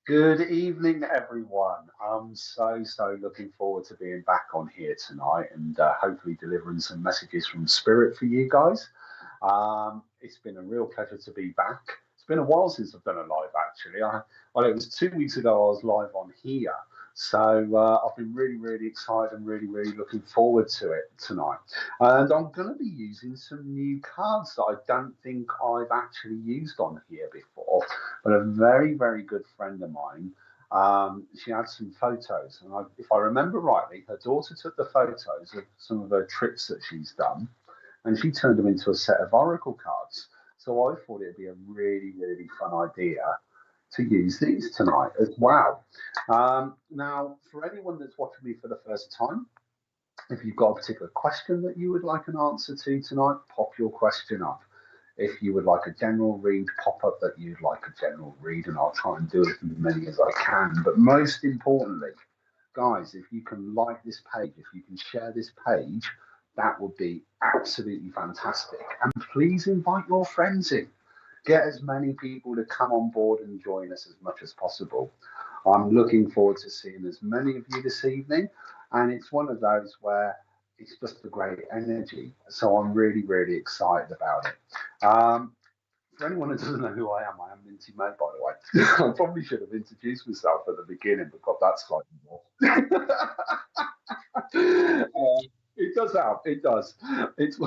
Good evening, everyone. I'm so looking forward to being back on here tonight and hopefully delivering some messages from Spirit for you guys. It's been a real pleasure to be back. It's been a while since I've done a live, actually. Well, it was 2 weeks ago I was live on here. So I've been really excited and really looking forward to it tonight. And I'm going to be using some new cards that I don't think I've actually used on here before. But a very good friend of mine, she had some photos. And if I remember rightly, her daughter took the photos of some of her trips that she's done and she turned them into a set of oracle cards. So I thought it'd be a really fun idea to use these tonight as well. Now, for anyone that's watching me for the first time, if you've got a particular question that you would like an answer to tonight, pop your question up. If you would like a general read, pop up that you'd like a general read, and I'll try and do as many as I can. But most importantly, guys, if you can like this page, if you can share this page, that would be absolutely fantastic. And please invite your friends in. Get as many people to come on board and join us as much as possible. I'm looking forward to seeing as many of you this evening, and it's one of those where it's just a great energy. So I'm really excited about it. For anyone who doesn't know who I am Minty May, by the way. I probably should have introduced myself at the beginning, but got that slightly more. It does help. It does. It's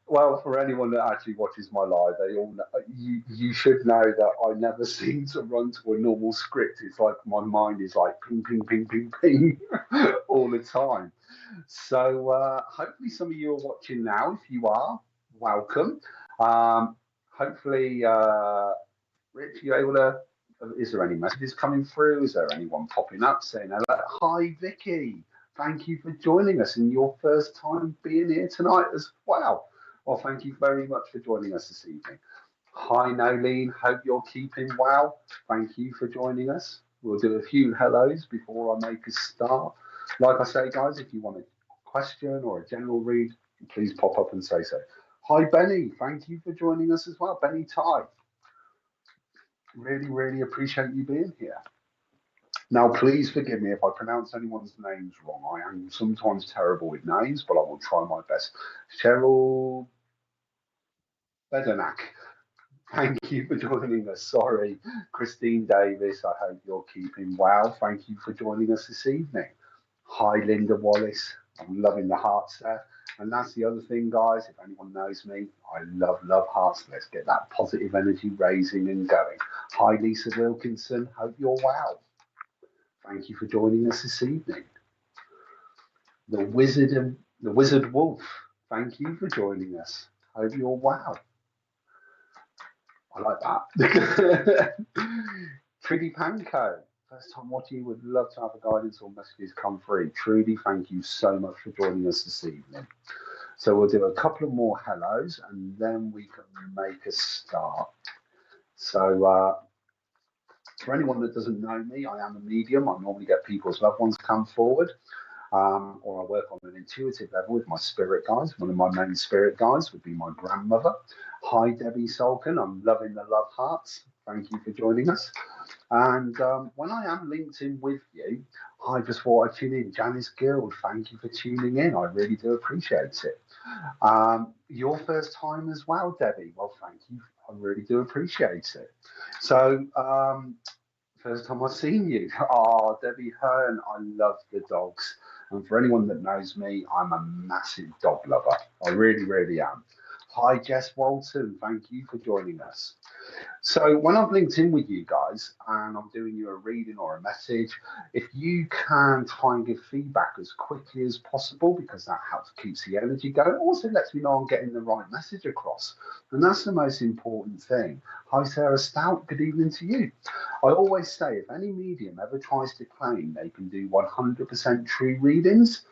well, for anyone that actually watches my live, they all know, you should know that I never seem to run to a normal script. It's like my mind is like ping all the time. So hopefully some of you are watching now. If you are, welcome. Hopefully, Rich, you able to? Is there any messages coming through? Is there anyone popping up saying hello? Hi, Vicky. Thank you for joining us and your first time being here tonight as well. Well, thank you very much for joining us this evening. Hi, Nolene. Hope you're keeping well. Thank you for joining us. We'll do a few hellos before I make a start. Like I say, guys, if you want a question or a general read, please pop up and say so. Hi, Benny. Thank you for joining us as well. Benny Ty. Really appreciate you being here. Now, please forgive me if I pronounce anyone's names wrong. I am sometimes terrible with names, but I will try my best. Cheryl Bedenak, thank you for joining us. Sorry. Christine Davis, I hope you're keeping well. Thank you for joining us this evening. Hi, Linda Wallace. I'm loving the hearts there. And that's the other thing, guys. If anyone knows me, I love hearts. Let's get that positive energy raising and going. Hi, Lisa Wilkinson. Hope you're well. Thank you for joining us this evening. The Wizard Wolf. Thank you for joining us. Hope you're well. I like that. Trudy Panko. First time watching, would love to have a guidance or messages come through. Trudy, thank you so much for joining us this evening. So we'll do a couple of more hellos and then we can make a start. So for anyone that doesn't know me, I am a medium. I normally get people's loved ones come forward. Or I work on an intuitive level with my spirit guides. One of my main spirit guides would be my grandmother. Hi, Debbie Solkin. I'm loving the love hearts. Thank you for joining us. And when I am linked in with you, I just thought I'd tune in. Janice Guild, thank you for tuning in. I really do appreciate it. Your first time as well, Debbie. Well, thank you. I really do appreciate it. So, first time I've seen you. Oh, Debbie Hearn, I love the dogs. And for anyone that knows me, I'm a massive dog lover. I really am. Hi, Jess Walton. Thank you for joining us. So when I've linked in with you guys and I'm doing you a reading or a message, if you can try and give feedback as quickly as possible, because that helps keeps the energy going. It also lets me know I'm getting the right message across. And that's the most important thing. Hi, Sarah Stout. Good evening to you. I always say if any medium ever tries to claim they can do 100% true readings,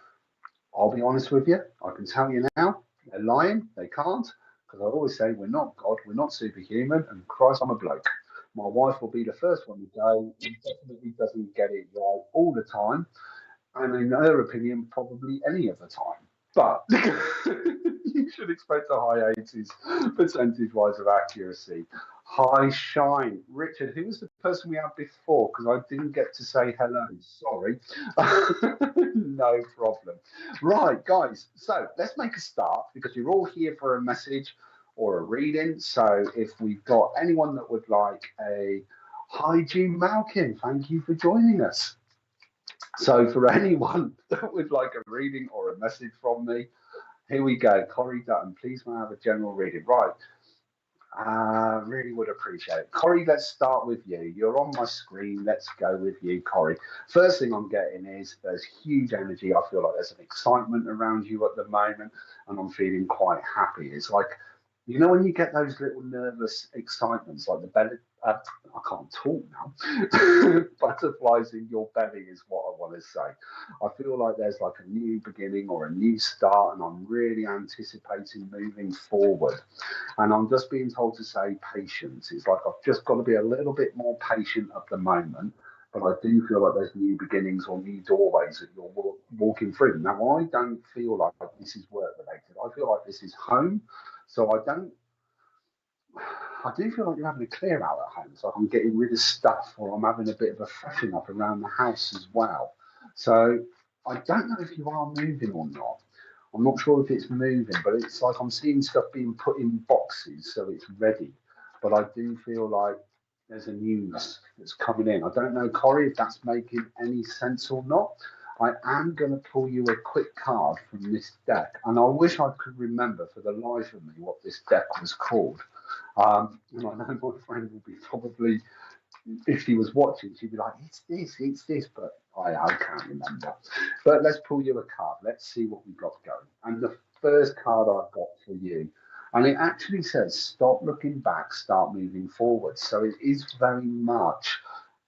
I'll be honest with you. I can tell you now, they're lying. They can't. Because I always say we're not God, we're not superhuman, and Christ, I'm a bloke. My wife will be the first one to go. He definitely doesn't get it right all the time, and in her opinion, probably any of the time. But you should expect a high 80s percentage wise of accuracy. Hi, Shine. Richard, who was the person we had before? Because I didn't get to say hello. Sorry. No problem. Right, guys. So let's make a start because you're all here for a message or a reading. So if we've got anyone that would like a hi, June Malkin, thank you for joining us. So for anyone that would like a reading or a message from me, here we go. Corey Dutton, please may I have a general reading. Right. Really would appreciate it. Corey, let's start with you. You're on my screen. Let's go with you, Corey. First thing I'm getting is there's huge energy. I feel like there's an excitement around you at the moment, and I'm feeling quite happy. It's like, you know, when you get those little nervous excitements, like the belly, I can't talk now. Butterflies in your belly is what I want to say. I feel like there's like a new beginning or a new start, and I'm really anticipating moving forward. And I'm just being told to say patience. It's like I've just got to be a little bit more patient at the moment. But I do feel like there's new beginnings or new doorways that you're walking through. Now, I don't feel like this is work related. I feel like this is home. So I do feel like you're having a clear out at home. So I'm getting rid of stuff or I'm having a bit of a freshen up around the house as well. So I don't know if you are moving or not. I'm not sure if it's moving, but it's like I'm seeing stuff being put in boxes, so it's ready. But I do feel like there's a newness that's coming in. I don't know, Corey, if that's making any sense or not. I am going to pull you a quick card from this deck, and I wish I could remember for the life of me what this deck was called. And I know my friend will be probably, if she was watching, she'd be like, it's this, but I can't remember. But let's pull you a card. Let's see what we've got going. And the first card I've got for you, and it actually says, stop looking back, start moving forward. So it is very much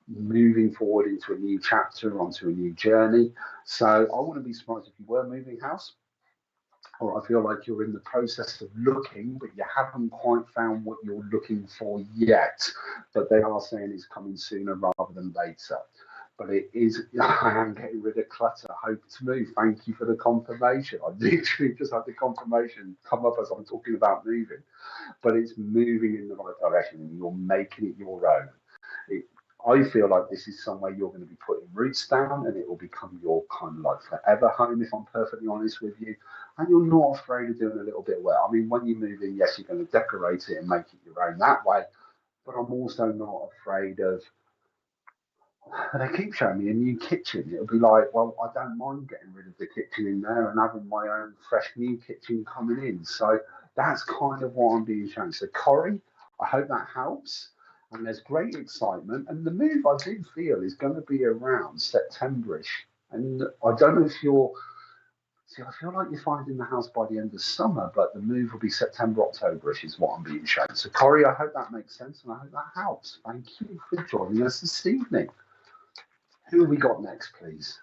moving forward into a new chapter, onto a new journey. So I wouldn't be surprised if you were moving house, or I feel like you're in the process of looking, but you haven't quite found what you're looking for yet. But they are saying it's coming sooner rather than later. But it is, I am getting rid of clutter, hope to move. Thank you for the confirmation. I literally just had the confirmation come up as I'm talking about moving, but it's moving in the right direction and you're making it your own. It, I feel like this is somewhere you're going to be putting roots down and it will become your kind of like forever home, if I'm perfectly honest with you. And you're not afraid of doing a little bit well. I mean, when you move in, yes, you're going to decorate it and make it your own that way. But I'm also not afraid of, and they keep showing me a new kitchen. It'll be like, well, I don't mind getting rid of the kitchen in there and having my own fresh new kitchen coming in. So that's kind of what I'm being shown. So, Corey, I hope that helps. And there's great excitement. And the move I do feel is going to be around Septemberish. And I don't know if you're, see, I feel like you're finding the house by the end of summer, but the move will be September, Octoberish is what I'm being shown. So, Corey, I hope that makes sense and I hope that helps. Thank you for joining us this evening. Who have we got next, please?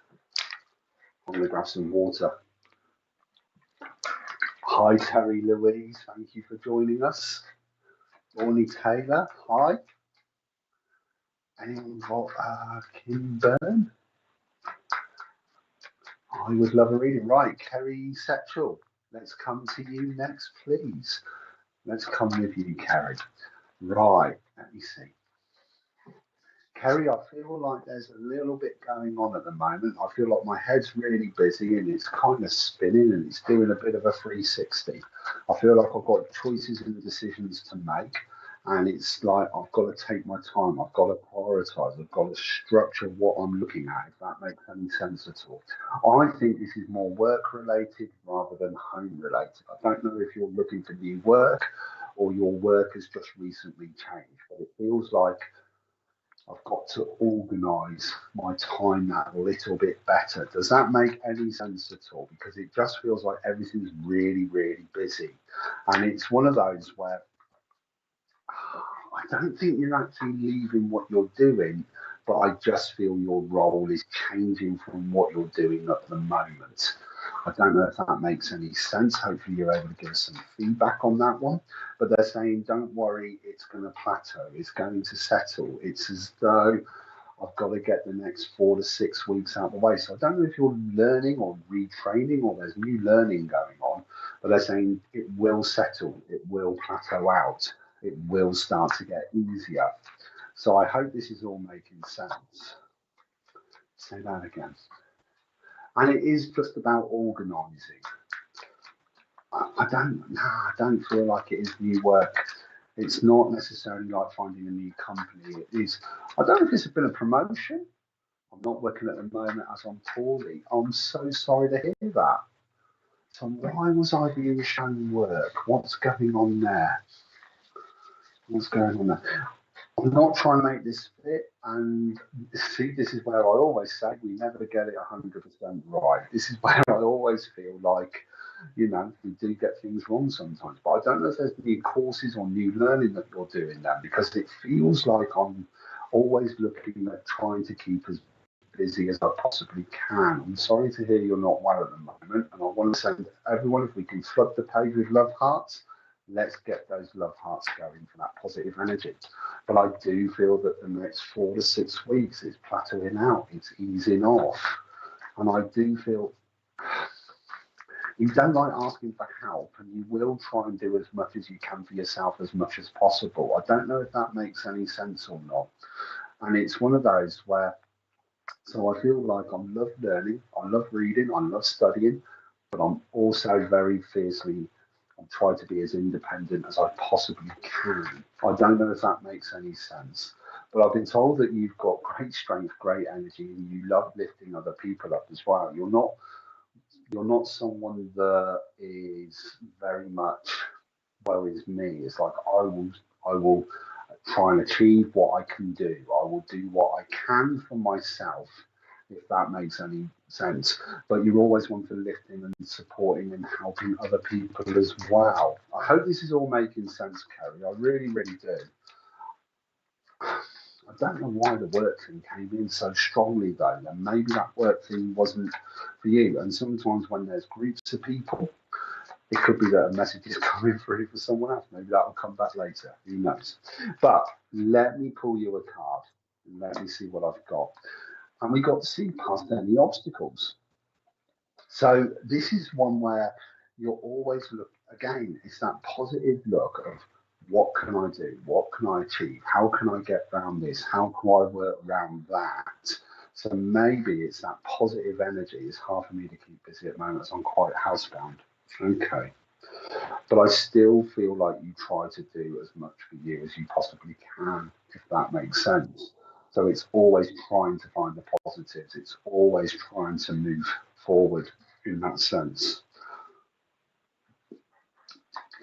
I'm going to grab some water. Hi, Terry Louise. Thank you for joining us. Orny Taylor. Hi. Anyone got Kim Byrne? I would love a reading. Right, Kerry Setchell. Let's come to you next, please. Let's come with you, Kerry. Right, let me see. Kerry, I feel like there's a little bit going on at the moment. I feel like my head's really busy and it's kind of spinning and it's doing a bit of a 360. I feel like I've got choices and decisions to make, and it's like I've got to take my time. I've got to prioritize. I've got to structure what I'm looking at, if that makes any sense at all. I think this is more work related rather than home related. I don't know if you're looking for new work or your work has just recently changed, but it feels like I've got to organise my time that little bit better. Does that make any sense at all? Because it just feels like everything's really, really busy. And it's one of those where I don't think you're actually leaving what you're doing, but I just feel your role is changing from what you're doing at the moment. I don't know if that makes any sense. Hopefully you're able to give us some feedback on that one. But they're saying, don't worry, it's going to plateau. It's going to settle. It's as though I've got to get the next 4 to 6 weeks out of the way. So I don't know if you're learning or retraining or there's new learning going on, but they're saying it will settle. It will plateau out. it will start to get easier. So I hope this is all making sense. Say that again. And it is just about organising. I don't feel like it is new work. It's not necessarily like finding a new company. It is, I don't know if this has been a promotion. I'm not working at the moment as I'm poorly. I'm so sorry to hear that. So why was I being shown work? What's going on there? What's going on there? I'm not trying to make this fit, and see, this is where I always say we never get it 100% right. This is where I always feel like, you know, we do get things wrong sometimes. But I don't know if there's new courses or new learning that you're doing now, because it feels like I'm always looking at trying to keep as busy as I possibly can. I'm sorry to hear you're not well at the moment, and I want to say to everyone, if we can flood the page with love hearts, let's get those love hearts going for that positive energy. But I do feel that the next 4 to 6 weeks is plateauing out, it's easing off. And I do feel you don't like asking for help, and you will try and do as much as you can for yourself as much as possible. I don't know if that makes any sense or not. And it's one of those where, so I feel like I love learning, I love reading, I love studying, but I'm also very fiercely, I try to be as independent as I possibly can. I don't know if that makes any sense, but I've been told that you've got great strength, great energy, and you love lifting other people up as well. You're not someone that is very much woe is me. It's like I will try and achieve what I can do. I will do what I can for myself, if that makes any sense. But you always want to lifting and supporting and helping other people as well. I hope this is all making sense, Kerry. I really, really do. I don't know why the work thing came in so strongly though, and maybe that work thing wasn't for you. And sometimes when there's groups of people, it could be that a message is coming through for someone else. Maybe that will come back later. Who knows? But let me pull you a card and let me see what I've got. And we got to see past any obstacles. So this is one where you're always look again, it's that positive look of what can I do? What can I achieve? How can I get around this? How can I work around that? So maybe it's that positive energy. It's hard for me to keep busy at the moment as I'm quite housebound. Okay. But I still feel like you try to do as much for you as you possibly can, if that makes sense. So it's always trying to find the positives. It's always trying to move forward in that sense.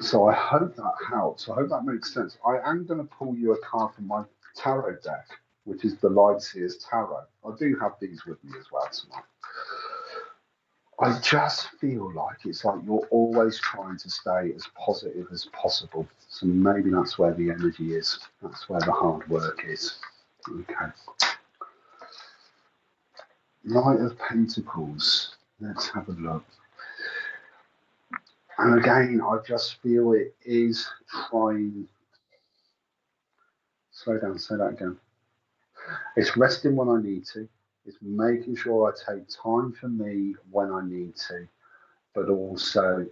So I hope that helps. I hope that makes sense. I am going to pull you a card from my tarot deck, which is the Light Seers Tarot. I do have these with me as well tonight. I just feel like it's like you're always trying to stay as positive as possible. So maybe that's where the energy is. That's where the hard work is. Okay. Knight of Pentacles. Let's have a look. And again, I just feel it is trying. Slow down, say that again. It's resting when I need to. It's making sure I take time for me when I need to, but also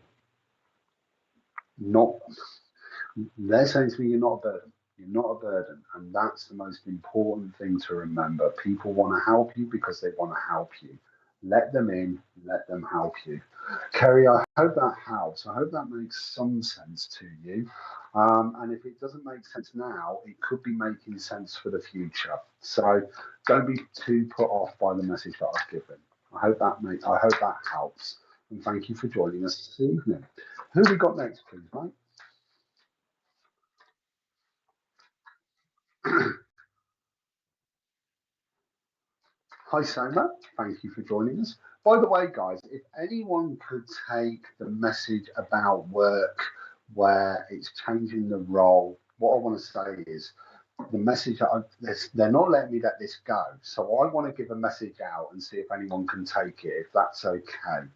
not. They're saying to me, you're not a burden. You're not a burden. And that's the most important thing to remember. People want to help you because they want to help you. Let them in, let them help you. Kerry, I hope that helps. I hope that makes some sense to you. And if it doesn't make sense now, it could be making sense for the future. So don't be too put off by the message that I've given. I hope that helps. And thank you for joining us this evening. Who have we got next, please, mate? Hi, Soma. Thank you for joining us. By the way, guys, if anyone could take the message about work where it's changing the role, what I want to say is the message they're not letting me let this go. So I want to give a message out and see if anyone can take it, if that's okay.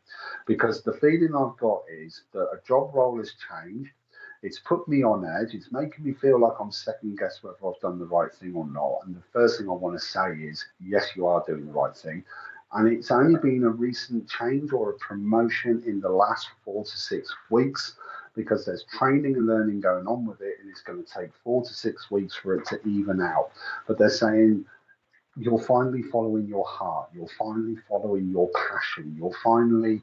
Because the feeling I've got is that a job role has changed. It's put me on edge. It's making me feel like I'm second guess whether I've done the right thing or not. And the first thing I want to say is, yes, you are doing the right thing. And it's only been a recent change or a promotion in the last 4 to 6 weeks. because there's training and learning going on with it, and it's going to take 4 to 6 weeks for it to even out. But they're saying you're finally following your heart, you're finally following your passion, you're finally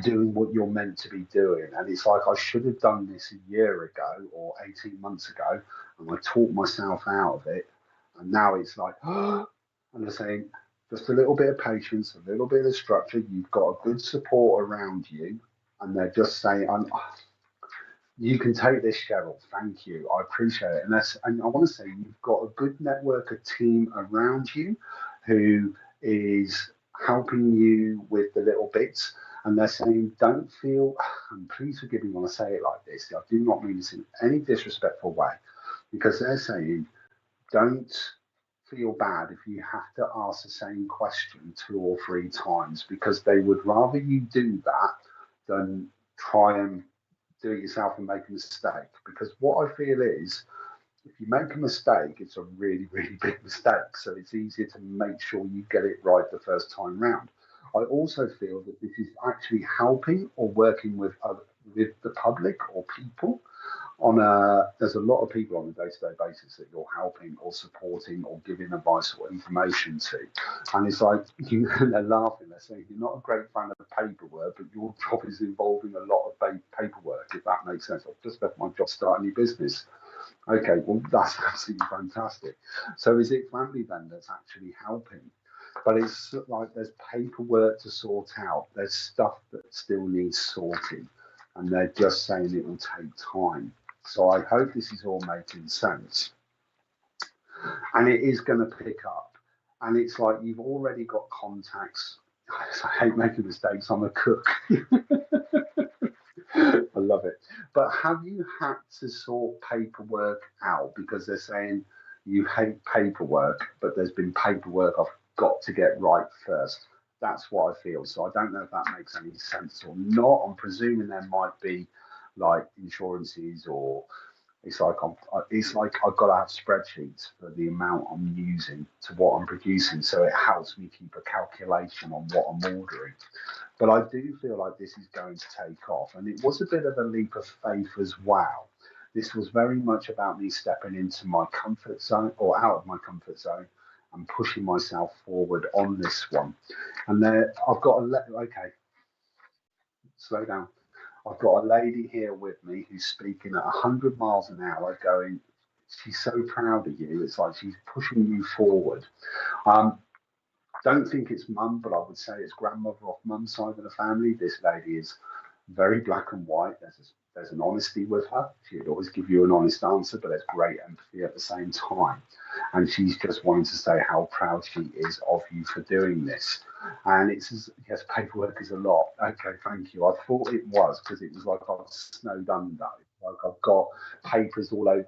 doing what you're meant to be doing. And it's like, I should have done this a year ago or 18 months ago, and I taught myself out of it. And now it's like, and they're saying, just a little bit of patience, a little bit of structure. You've got a good support around you. And they're just saying, you can take this, Cheryl. Thank you. I appreciate it. And I want to say you've got a good network, a team around you who is helping you with the little bits. And they're saying, don't feel, and please forgive me when I say it like this, I do not mean this in any disrespectful way, because they're saying, don't feel bad if you have to ask the same question 2 or 3 times, because they would rather you do that than try and do it yourself and make a mistake. Because what I feel is, if you make a mistake, it's a really, really big mistake. So it's easier to make sure you get it right the first time round. I also feel that this is actually helping or working with the public or people on there's a lot of people on a day-to-day basis that you're helping or supporting or giving advice or information to, and it's like they're laughing, they're saying you're not a great fan of paperwork, but your job is involving a lot of paperwork, if that makes sense. I've just left my job starting a new business. Okay, well, that's absolutely fantastic. So is it family then that's actually helping? But it's like there's paperwork to sort out, there's stuff that still needs sorting, and they're just saying it will take time. So I hope this is all making sense. And it is going to pick up. And it's like you've already got contacts. I hate making mistakes. I'm a cook. I love it. But have you had to sort paperwork out? Because they're saying you hate paperwork, but there's been paperwork I've got to get right first. That's what I feel. So I don't know if that makes any sense or not. I'm presuming there might be like insurances, or it's like I've got to have spreadsheets for the amount I'm using to what I'm producing, so it helps me keep a calculation on what I'm ordering. But I do feel like this is going to take off, and it was a bit of a leap of faith as well. This was very much about me stepping into my comfort zone or out of my comfort zone and pushing myself forward on this one. And there, I've got okay, slow down. I've got a lady here with me who's speaking at 100 miles an hour, going, she's so proud of you. It's like she's pushing you forward. Um, don't think it's mum, but I would say it's grandmother off mum's side of the family. This lady is very black and white. There's an honesty with her. She'd always give you an honest answer, but there's great empathy at the same time. And she's just wanting to say how proud she is of you for doing this. And it's, yes, paperwork is a lot. Okay, thank you. I thought it was, because it was like I was snowed under. Like I've got papers all over.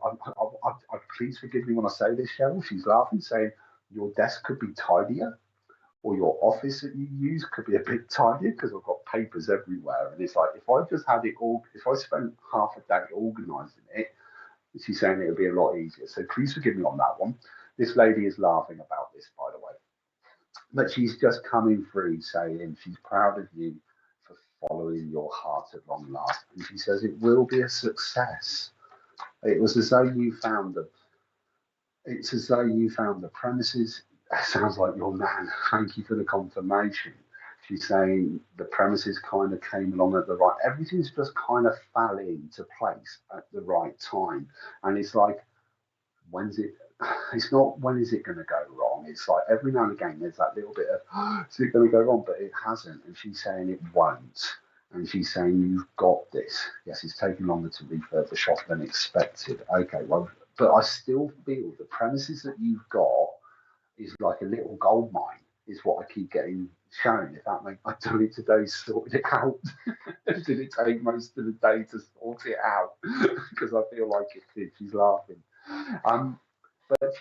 Please forgive me when I say this, Cheryl. She's laughing, saying your desk could be tidier, or your office that you use could be a bit tidier, because I've got papers everywhere. And it's like, if I just had it all, if I spent half a day organising it, she's saying it would be a lot easier. So please forgive me on that one. This lady is laughing about this, by the way. But she's just coming through saying she's proud of you for following your heart at long last. And she says it will be a success. It was as though you found the It's as though you found the premises. Sounds like your man. Thank you for the confirmation. She's saying the premises kind of came along at the right. Everything's just kind of fell into place at the right time. And it's like, when's it? It's not when is it going to go wrong. It's like every now and again there's that little bit of, is it going to go wrong? But it hasn't. And she's saying it won't. And she's saying you've got this. Yes, it's taking longer to refurbish off than expected. Okay, well, but I still feel the premises that you've got is like a little gold mine, is what I keep getting shown. If that makes, I done it today, sorted it out. Did it take most of the day to sort it out? Because I feel like it did. She's laughing. Um, but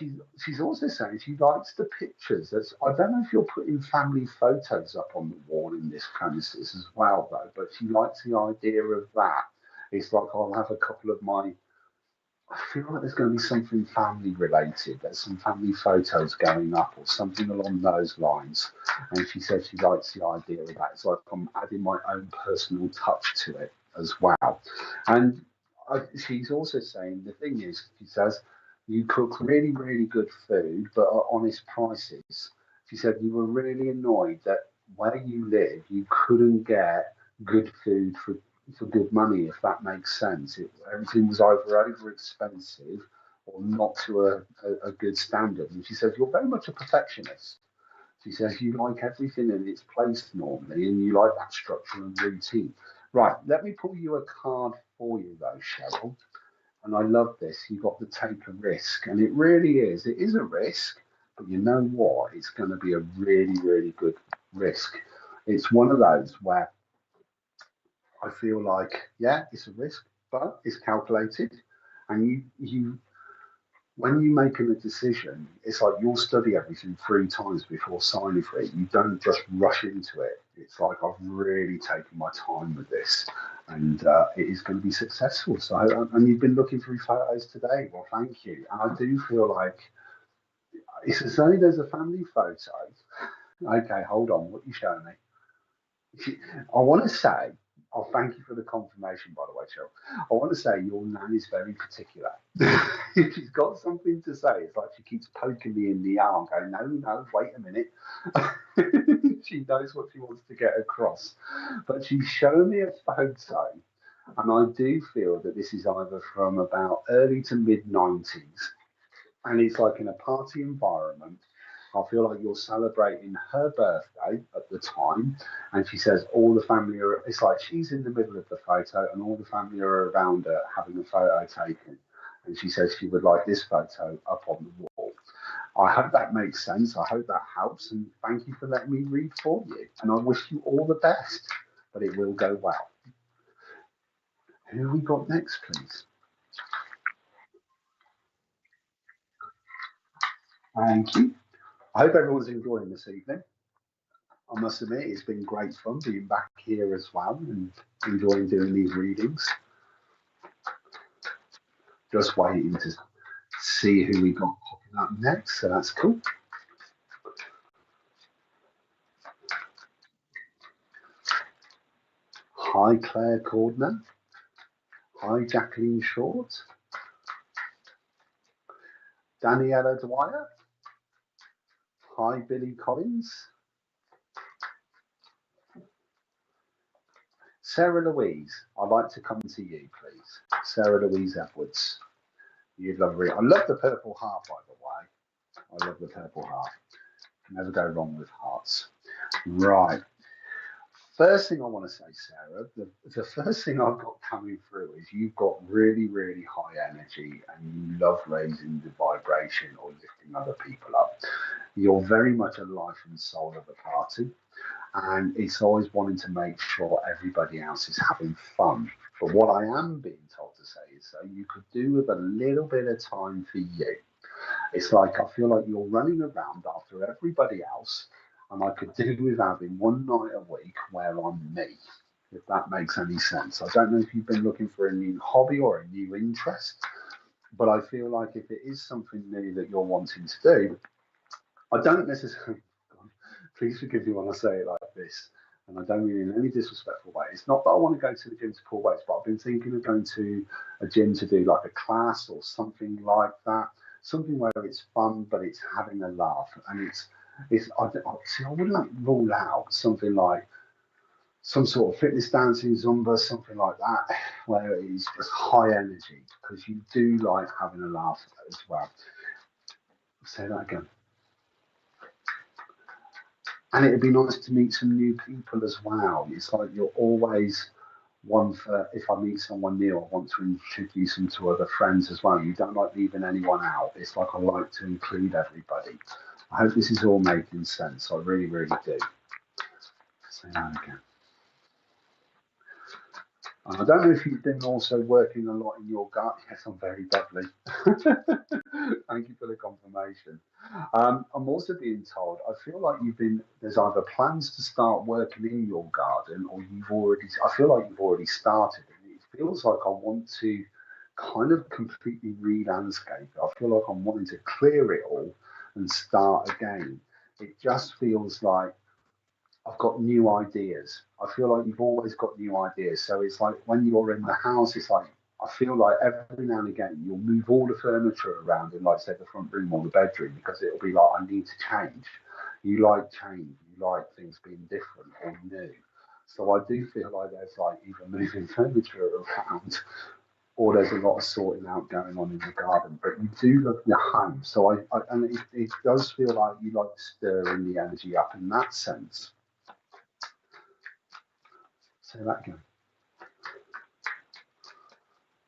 she's also saying she likes the pictures. I don't know if you're putting family photos up on the wall in this premises as well, though. But she likes the idea of that. It's like I'll have a couple of my. I feel like there's going to be something family related. There's some family photos going up or something along those lines. And she said she likes the idea of that. It's like I'm adding my own personal touch to it. as well. And she's also saying the thing is, she says, you cook really, really good food, but at honest prices. She said you were really annoyed that where you live, you couldn't get good food for good money, if that makes sense. Everything was either over expensive or not to a good standard. And she says, you're very much a perfectionist. She says, you like everything in its place normally, and you like that structure and routine. Right, let me pull you a card for you, though, Cheryl. And I love this. You've got to take a risk. And it really is. It is a risk, but you know what? It's going to be a really, really good risk. It's one of those where I feel like, yeah, it's a risk, but it's calculated. And you when you make a decision, it's like you'll study everything 3 times before signing for it. You don't just rush into it. It's like I've really taken my time with this, and it is going to be successful. So, and you've been looking through photos today. Well, thank you. And I do feel like it's as though there's a family photo. Okay, hold on. What are you showing me? I want to say, oh, thank you for the confirmation, by the way, Cheryl. I want to say your nan is very particular. She's got something to say. It's like she keeps poking me in the arm, going, no, no, wait a minute. She knows what she wants to get across. But she's shown me a photo, and I do feel that this is either from about early to mid 90s, and it's like in a party environment. I feel like you're celebrating her birthday at the time, and she says all the family are. It's like she's in the middle of the photo, and all the family are around her having a photo taken. And she says she would like this photo up on the wall. I hope that makes sense. I hope that helps, and thank you for letting me read for you. And I wish you all the best, but it will go well. Who we got next, please? Thank you. I hope everyone's enjoying this evening. I must admit, it's been great fun being back here as well and enjoying doing these readings. Just waiting to see who we got popping up next, so that's cool. Hi, Claire Cordner. Hi, Jacqueline Short. Daniela Dwyer. Hi, Billy Collins. Sarah Louise, I'd like to come to you, please. Sarah Louise Edwards. You'd love reading. I love the purple heart, by the way. I love the purple heart. Never go wrong with hearts. Right. First thing I want to say, Sarah, the first thing I've got coming through is you've got really, really high energy and you love raising the vibration or lifting other people up. You're very much a life and soul of the party, and it's always wanting to make sure everybody else is having fun. But what I am being told to say is that you could do with a little bit of time for you. It's like I feel like you're running around after everybody else, and I could do with having one night a week where I'm me, if that makes any sense. I don't know if you've been looking for a new hobby or a new interest, but I feel like if it is something new that you're wanting to do, I don't necessarily, please forgive me when I say it like this, and I don't mean in any disrespectful way. It's not that I want to go to the gym to pull weights, but I've been thinking of going to a gym to do like a class or something like that. Something where it's fun, but it's having a laugh, and it's. See, I wouldn't rule out something like some sort of fitness dancing, Zumba, something like that, where it is just high energy because you do like having a laugh as well. Say that again. And it'd be nice to meet some new people as well. It's like you're always one for, if I meet someone new, I want to introduce them to other friends as well. You don't like leaving anyone out. It's like I like to include everybody. I hope this is all making sense. I really, really do. Say that again. And I don't know if you've been also working a lot in your gut. Yes, I'm very bubbly. Thank you for the confirmation. I'm also being told, I feel like there's either plans to start working in your garden or I feel like you've already started. And it feels like I want to kind of completely re-landscape it. I feel like I'm wanting to clear it all and start again. It just feels like I've got new ideas. I feel like you've always got new ideas. So it's like when you're in the house, it's like I feel like every now and again you'll move all the furniture around in, like, say, the front room or the bedroom, because it'll be like, I need to change. You like change. You like things being different or new. So I do feel like there's like either moving furniture around or there's a lot of sorting out going on in the garden. But you do love your home. So and it does feel like you like stirring the energy up in that sense. Say that again.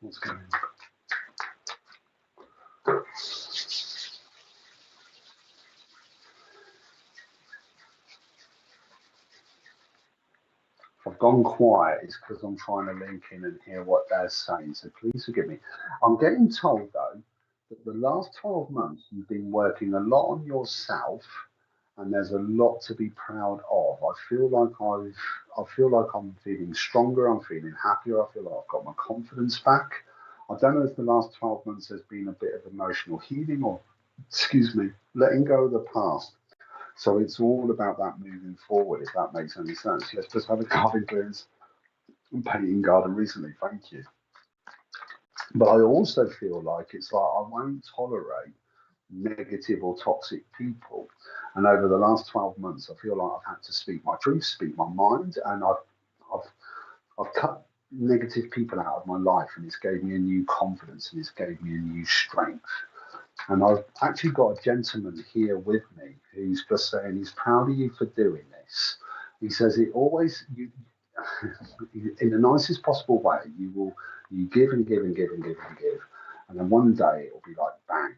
What's going on? If I've gone quiet, it's because I'm trying to link in and hear what they're saying. So please forgive me. I'm getting told though that the last 12 months you've been working a lot on yourself, and there's a lot to be proud of. I feel like I'm feeling stronger. I'm feeling happier. I feel like I've got my confidence back. I don't know if the last 12 months has been a bit of emotional healing or, excuse me, letting go of the past. So it's all about that moving forward, if that makes any sense. Yes, just had a garden clearance and painting garden recently, thank you. But I also feel like it's like I won't tolerate negative or toxic people. And over the last 12 months, I feel like I've had to speak my truth, speak my mind, and I've, I've cut negative people out of my life, and it's gave me a new confidence and it's gave me a new strength. And I've actually got a gentleman here with me who's just saying he's proud of you for doing this. He says it always, in the nicest possible way, you give and give and give and give and give. And then one day it'll be like bang.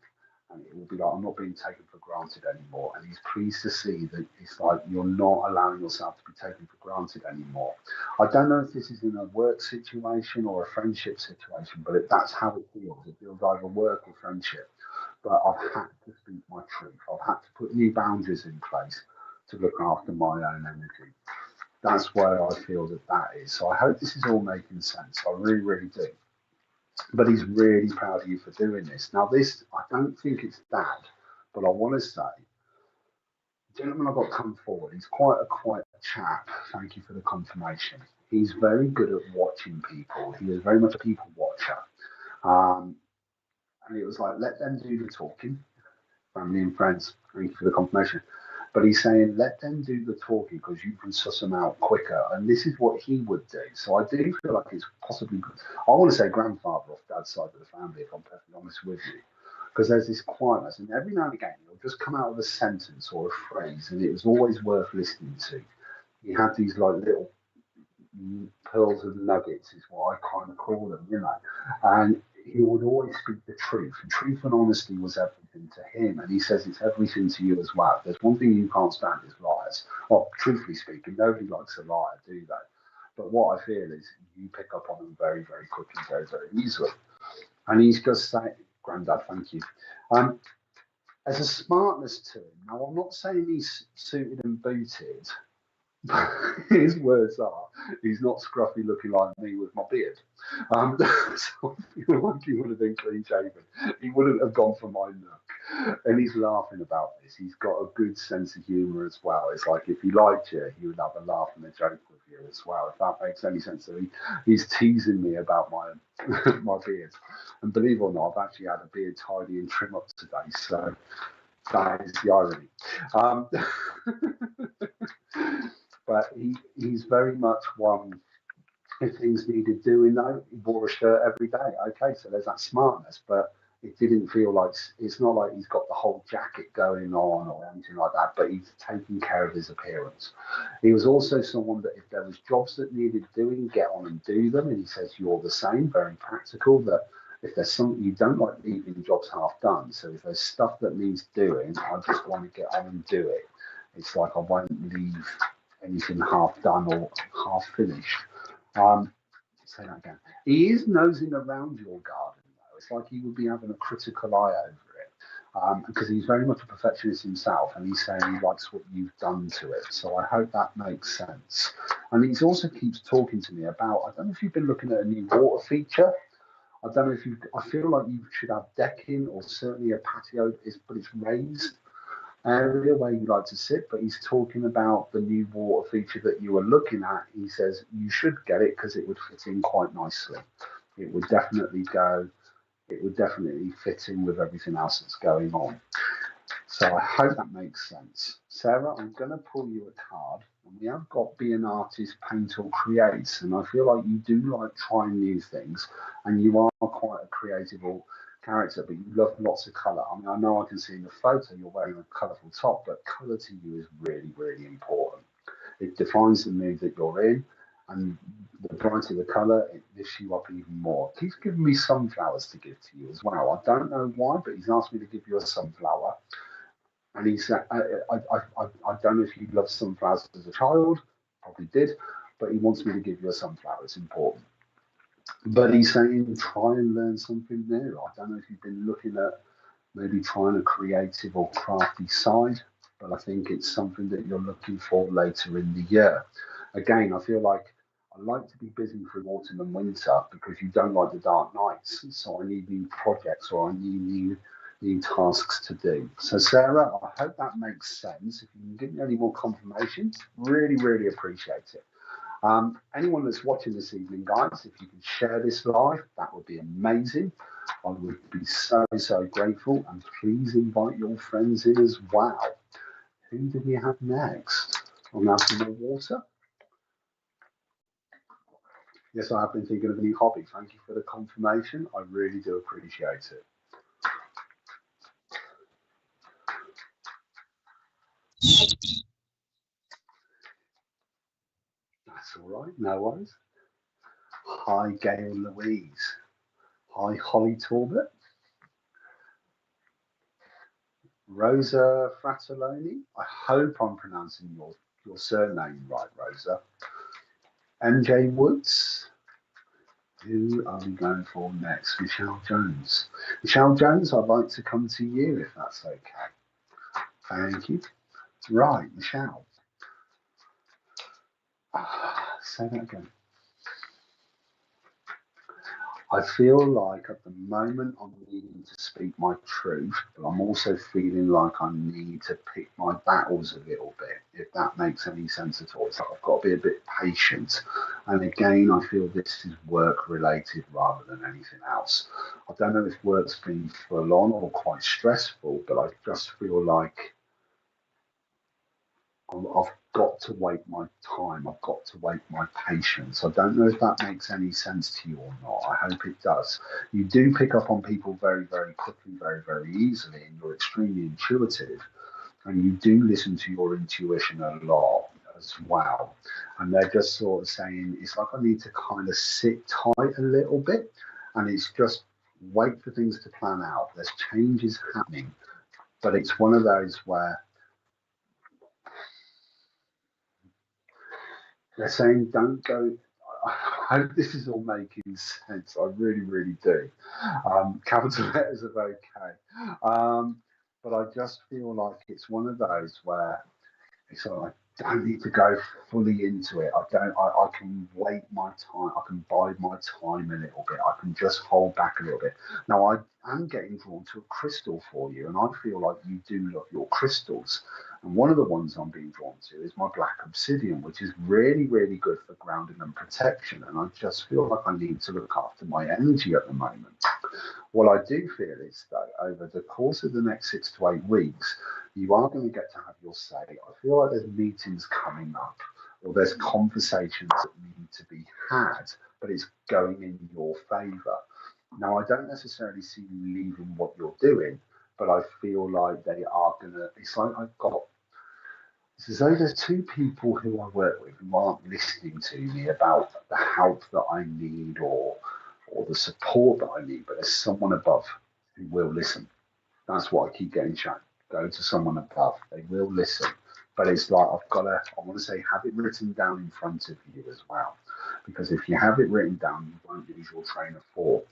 And it will be like, I'm not being taken for granted anymore. And he's pleased to see that it's like you're not allowing yourself to be taken for granted anymore. I don't know if this is in a work situation or a friendship situation, but that's how it feels. It feels either work or friendship. But I've had to speak my truth. I've had to put new boundaries in place to look after my own energy. That's where I feel that that is. So I hope this is all making sense. I really, really do. But he's really proud of you for doing this. Now, this, I don't think it's dad, but I want to say, the gentleman I got come forward, he's quite a quiet chap. Thank you for the confirmation. He's very good at watching people. He is very much a people watcher. Um, and it was like, let them do the talking, family and friends. Thank you for the confirmation. But he's saying, let them do the talking because you can suss them out quicker. And this is what he would do. So I do feel like it's possibly, I want to say grandfather off dad's side of the family, if I'm perfectly honest with you. Because there's this quietness, and every now and again, it'll just come out of a sentence or a phrase, and it was always worth listening to. He had these like little pearls of nuggets is what I kind of call them, you know. And he would always speak the truth. And truth and honesty was everything to him. And he says it's everything to you as well. There's one thing you can't stand is liars. Well, truthfully speaking, nobody likes a liar, do they? But what I feel is you pick up on them very, very quickly, very, very easily. And he's just saying, Grandad, thank you. Um, there's a smartness to him. Now, I'm not saying he's suited and booted. His words are, he's not scruffy looking like me with my beard. So I feel like he would have been clean shaven. He wouldn't have gone for my look. And he's laughing about this. He's got a good sense of humour as well. It's like if he liked you, he would have a laugh and a joke with you as well, if that makes any sense. So he's teasing me about my my beard. And believe it or not, I've actually had a beard tidy and trim up today. So that is the irony. Um, but he's very much one, if things needed doing though, he wore a shirt every day. Okay, so there's that smartness, but it didn't feel like, it's not like he's got the whole jacket going on or anything like that, but he's taking care of his appearance. He was also someone that if there was jobs that needed doing, get on and do them. And he says you're the same, very practical, that if there's something you don't like leaving jobs half done. So if there's stuff that needs doing, I just want to get on and do it. It's like I won't leave anything half done or half finished. Say that again. He is nosing around your garden, though. It's like he would be having a critical eye over it, because he's very much a perfectionist himself, and he's saying he likes what you've done to it. So I hope that makes sense. And he also keeps talking to me about, I don't know if you've been looking at a new water feature. I don't know if you, I feel like you should have decking or certainly a patio, but it's raised. area where you like to sit, but he's talking about the new water feature that you were looking at. He says you should get it because it would fit in quite nicely. It would definitely go, it would definitely fit in with everything else that's going on. So I hope that makes sense. Sarah, I'm going to pull you a card. And we have got be an artist, paint or create. And I feel like you do like trying new things and you are quite a creative character, but you love lots of colour. I mean, I know I can see in the photo you're wearing a colourful top, but colour to you is really, really important. It defines the mood that you're in, and the brighter the colour, it lifts you up even more. He's given me sunflowers to give to you as well. I don't know why, but he's asked me to give you a sunflower. And he said, I don't know if you loved sunflowers as a child, probably did, but he wants me to give you a sunflower. It's important. But he's saying try and learn something new. I don't know if you've been looking at maybe trying a creative or crafty side, but I think it's something that you're looking for later in the year. Again, I feel like I like to be busy through autumn and winter because you don't like the dark nights. So I need new projects or I need new tasks to do. So Sarah, I hope that makes sense. If you can give me any more confirmation, really, really appreciate it. Anyone that's watching this evening, guys, if you can share this live, that would be amazing. I would be so, so grateful. And please invite your friends in as well. Who do we have next? I'm going to have some more water. Yes, I have been thinking of a new hobby. Thank you for the confirmation. I really do appreciate it. That's all right, no worries. Hi, Gail Louise. Hi, Holly Talbot. Rosa Fratelloni. I hope I'm pronouncing your surname right, Rosa. MJ Woods. Who are we going for next? Michelle Jones. Michelle Jones, I'd like to come to you if that's okay. Thank you. Right, Michelle. Say that again. I feel like at the moment I'm needing to speak my truth, but I'm also feeling like I need to pick my battles a little bit, if that makes any sense at all. It's like I've got to be a bit patient. And again, I feel this is work related rather than anything else. I don't know if work's been full on or quite stressful, but I just feel like I've got to wait my time. I've got to wait my patience. I don't know if that makes any sense to you or not. I hope it does. You do pick up on people very, very quickly, very, very easily, and you're extremely intuitive. And you do listen to your intuition a lot as well. And they're just sort of saying, it's like I need to kind of sit tight a little bit. And it's just wait for things to plan out. There's changes happening. But it's one of those where they're saying don't go. I hope this is all making sense. I really, really do. Capital letters are okay. But I just feel like it's one of those where it's like I don't need to go fully into it. I can wait my time. I can bide my time a little bit. I can just hold back a little bit. Now I am getting drawn to a crystal for you, and I feel like you do love your crystals. And one of the ones I'm being drawn to is my black obsidian, which is really, really good for grounding and protection. And I just feel like I need to look after my energy at the moment. What I do feel is that over the course of the next 6 to 8 weeks, you are going to get to have your say. I feel like there's meetings coming up or there's conversations that need to be had, but it's going in your favour. Now, I don't necessarily see you leaving what you're doing, but I feel like they are going to, it's like I've got, it's as though there's two people who I work with who aren't listening to me about the help that I need or the support that I need, but there's someone above who will listen. That's what I keep getting shown. Go to someone above. They will listen. But it's like I want to say, have it written down in front of you as well. Because if you have it written down, you won't lose your train of thought.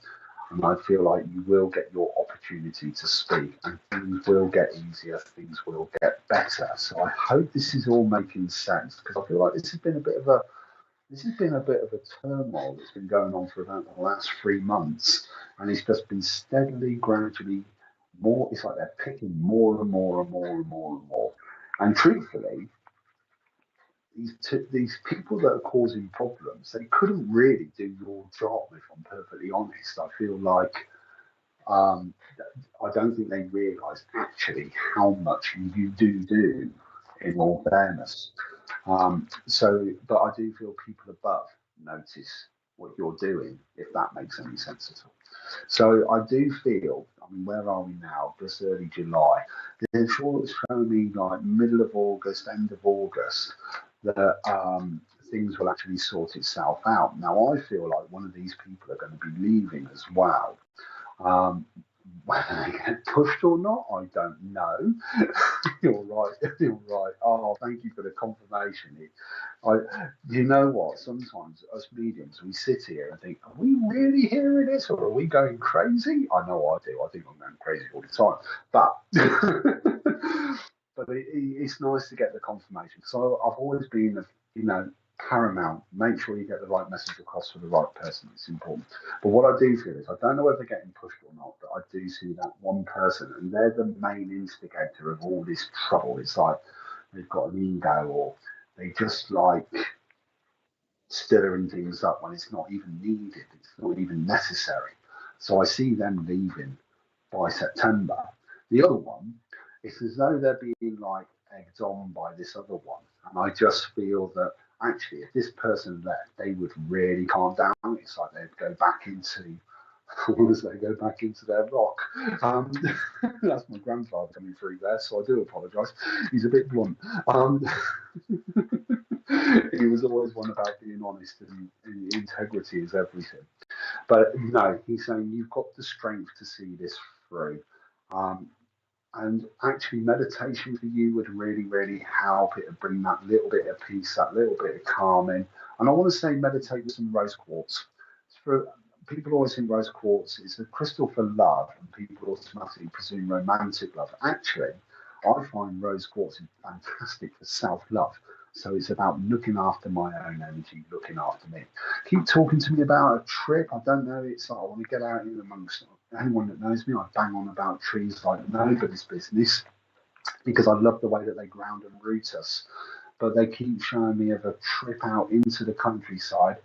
And I feel like you will get your opportunity to speak and things will get easier, things will get better. So I hope this is all making sense because I feel like this has been a bit of a turmoil that's been going on for about the last 3 months, and it's just been steadily, gradually more. It's like they're picking more and more and more and more and more. And truthfully, these people that are causing problems, they couldn't really do your job. If I'm perfectly honest, I feel like um, I don't think they realise actually how much you do. In all fairness, but I do feel people above notice what you're doing, if that makes any sense at all. So I do feel, I mean, where are we now? Just early July. The insurance showing me like middle of August, end of August, that things will actually sort itself out. Now I feel like one of these people are going to be leaving as well. Um, whether they get pushed or not, I don't know. You're right. You're right. Oh, thank you for the confirmation. I, you know what? Sometimes us mediums, we sit here and think, are we really hearing this, or are we going crazy? I know I do. I think I'm going crazy all the time. But it's nice to get the confirmation. So I've always been, paramount. Make sure you get the right message across to the right person. It's important. But what I do feel is, I don't know whether they're getting pushed or not, but I do see that one person, and they're the main instigator of all this trouble. It's like they've got an ego, or they just like stirring things up when it's not even needed, it's not even necessary. So I see them leaving by September. The other one, it's as though they're being like egged on by this other one. And I just feel that actually, if this person left, they would really calm down. It's like they'd go back into, as they go back into their rock. Um, that's my grandfather coming through there, so I do apologise. He's a bit blunt. He was always one about being honest, and integrity is everything. But no, he's saying you've got the strength to see this through. Um, and actually, meditation for you would really, really help. It would bring that little bit of peace, that little bit of calming. And I want to say meditate with some rose quartz. For people always think rose quartz is a crystal for love, and people automatically presume romantic love. Actually, I find rose quartz is fantastic for self-love. So it's about looking after my own energy, looking after me. Keep talking to me about a trip. I don't know. It's like I want to get out in amongst anyone that knows me. I bang on about trees like nobody's business because I love the way that they ground and root us. But they keep showing me of a trip out into the countryside.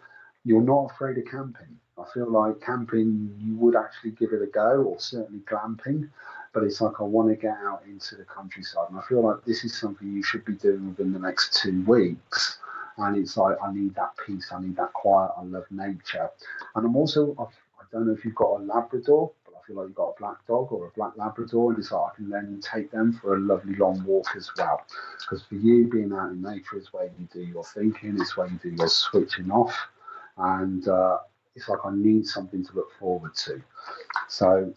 You're not afraid of camping. I feel like camping, you would actually give it a go, or certainly glamping. But it's like I want to get out into the countryside, and I feel like this is something you should be doing within the next 2 weeks. And it's like I need that peace, I need that quiet. I love nature, and I don't know if you've got a Labrador, but I feel like you've got a black dog or a black Labrador, and it's like I can then take them for a lovely long walk as well. Because for you, being out in nature is where you do your thinking, it's where you do your switching off, and it's like I need something to look forward to. So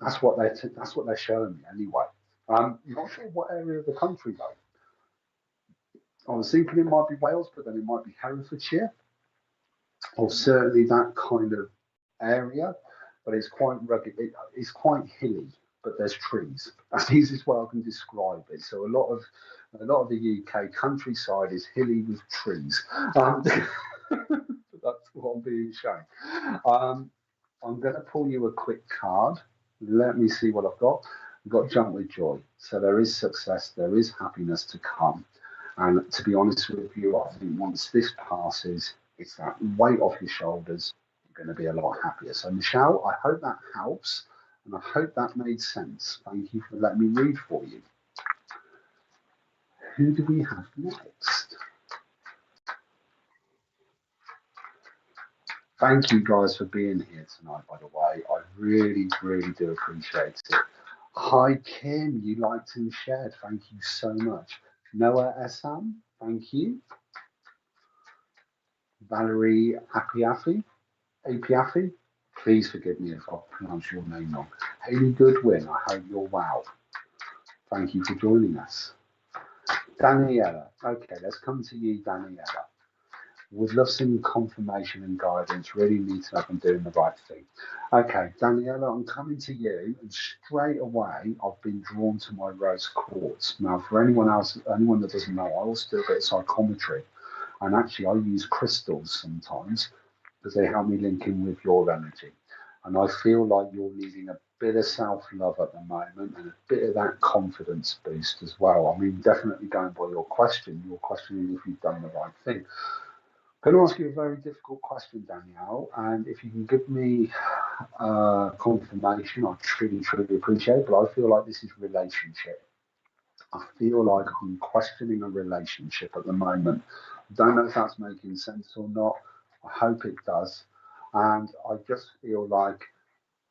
that's what they're showing me anyway. Not sure what area of the country though. I was thinking it might be Wales, but then it might be Herefordshire, or certainly that kind of area. But it's quite rugged. It's quite hilly, but there's trees. That's the easiest way I can describe it. So a lot of the UK countryside is hilly with trees. That's what I'm being shown. Um, I'm going to pull you a quick card. Let me see what I've got. I've got jump with joy. So there is success, there is happiness to come. And to be honest with you, I think once this passes, it's that weight off your shoulders. You're going to be a lot happier. So, Michelle, I hope that helps. And I hope that made sense. Thank you for letting me read for you. Who do we have next? Thank you guys for being here tonight, by the way. I really, really do appreciate it. Hi, Kim. You liked and shared. Thank you so much. Noah Essam, thank you. Valerie Apiafi, please forgive me if I pronounce your name wrong. Haley Goodwin, I hope you're well. Thank you for joining us. Daniela, okay, let's come to you, Daniela. Would love some confirmation and guidance. Really need to know if I'm doing the right thing. Okay, Daniela, I'm coming to you, and straight away I've been drawn to my rose quartz. Now, for anyone that doesn't know, I also do a bit of psychometry, and actually I use crystals sometimes because they help me link in with your energy. And I feel like you're needing a bit of self-love at the moment and a bit of that confidence boost as well. I mean, definitely going by your question, you're questioning if you've done the right thing. I'm going to ask you a very difficult question, Danielle, and if you can give me confirmation, I truly, truly appreciate it, but I feel like this is relationship. I feel like I'm questioning a relationship at the moment. I don't know if that's making sense or not. I hope it does. And I just feel like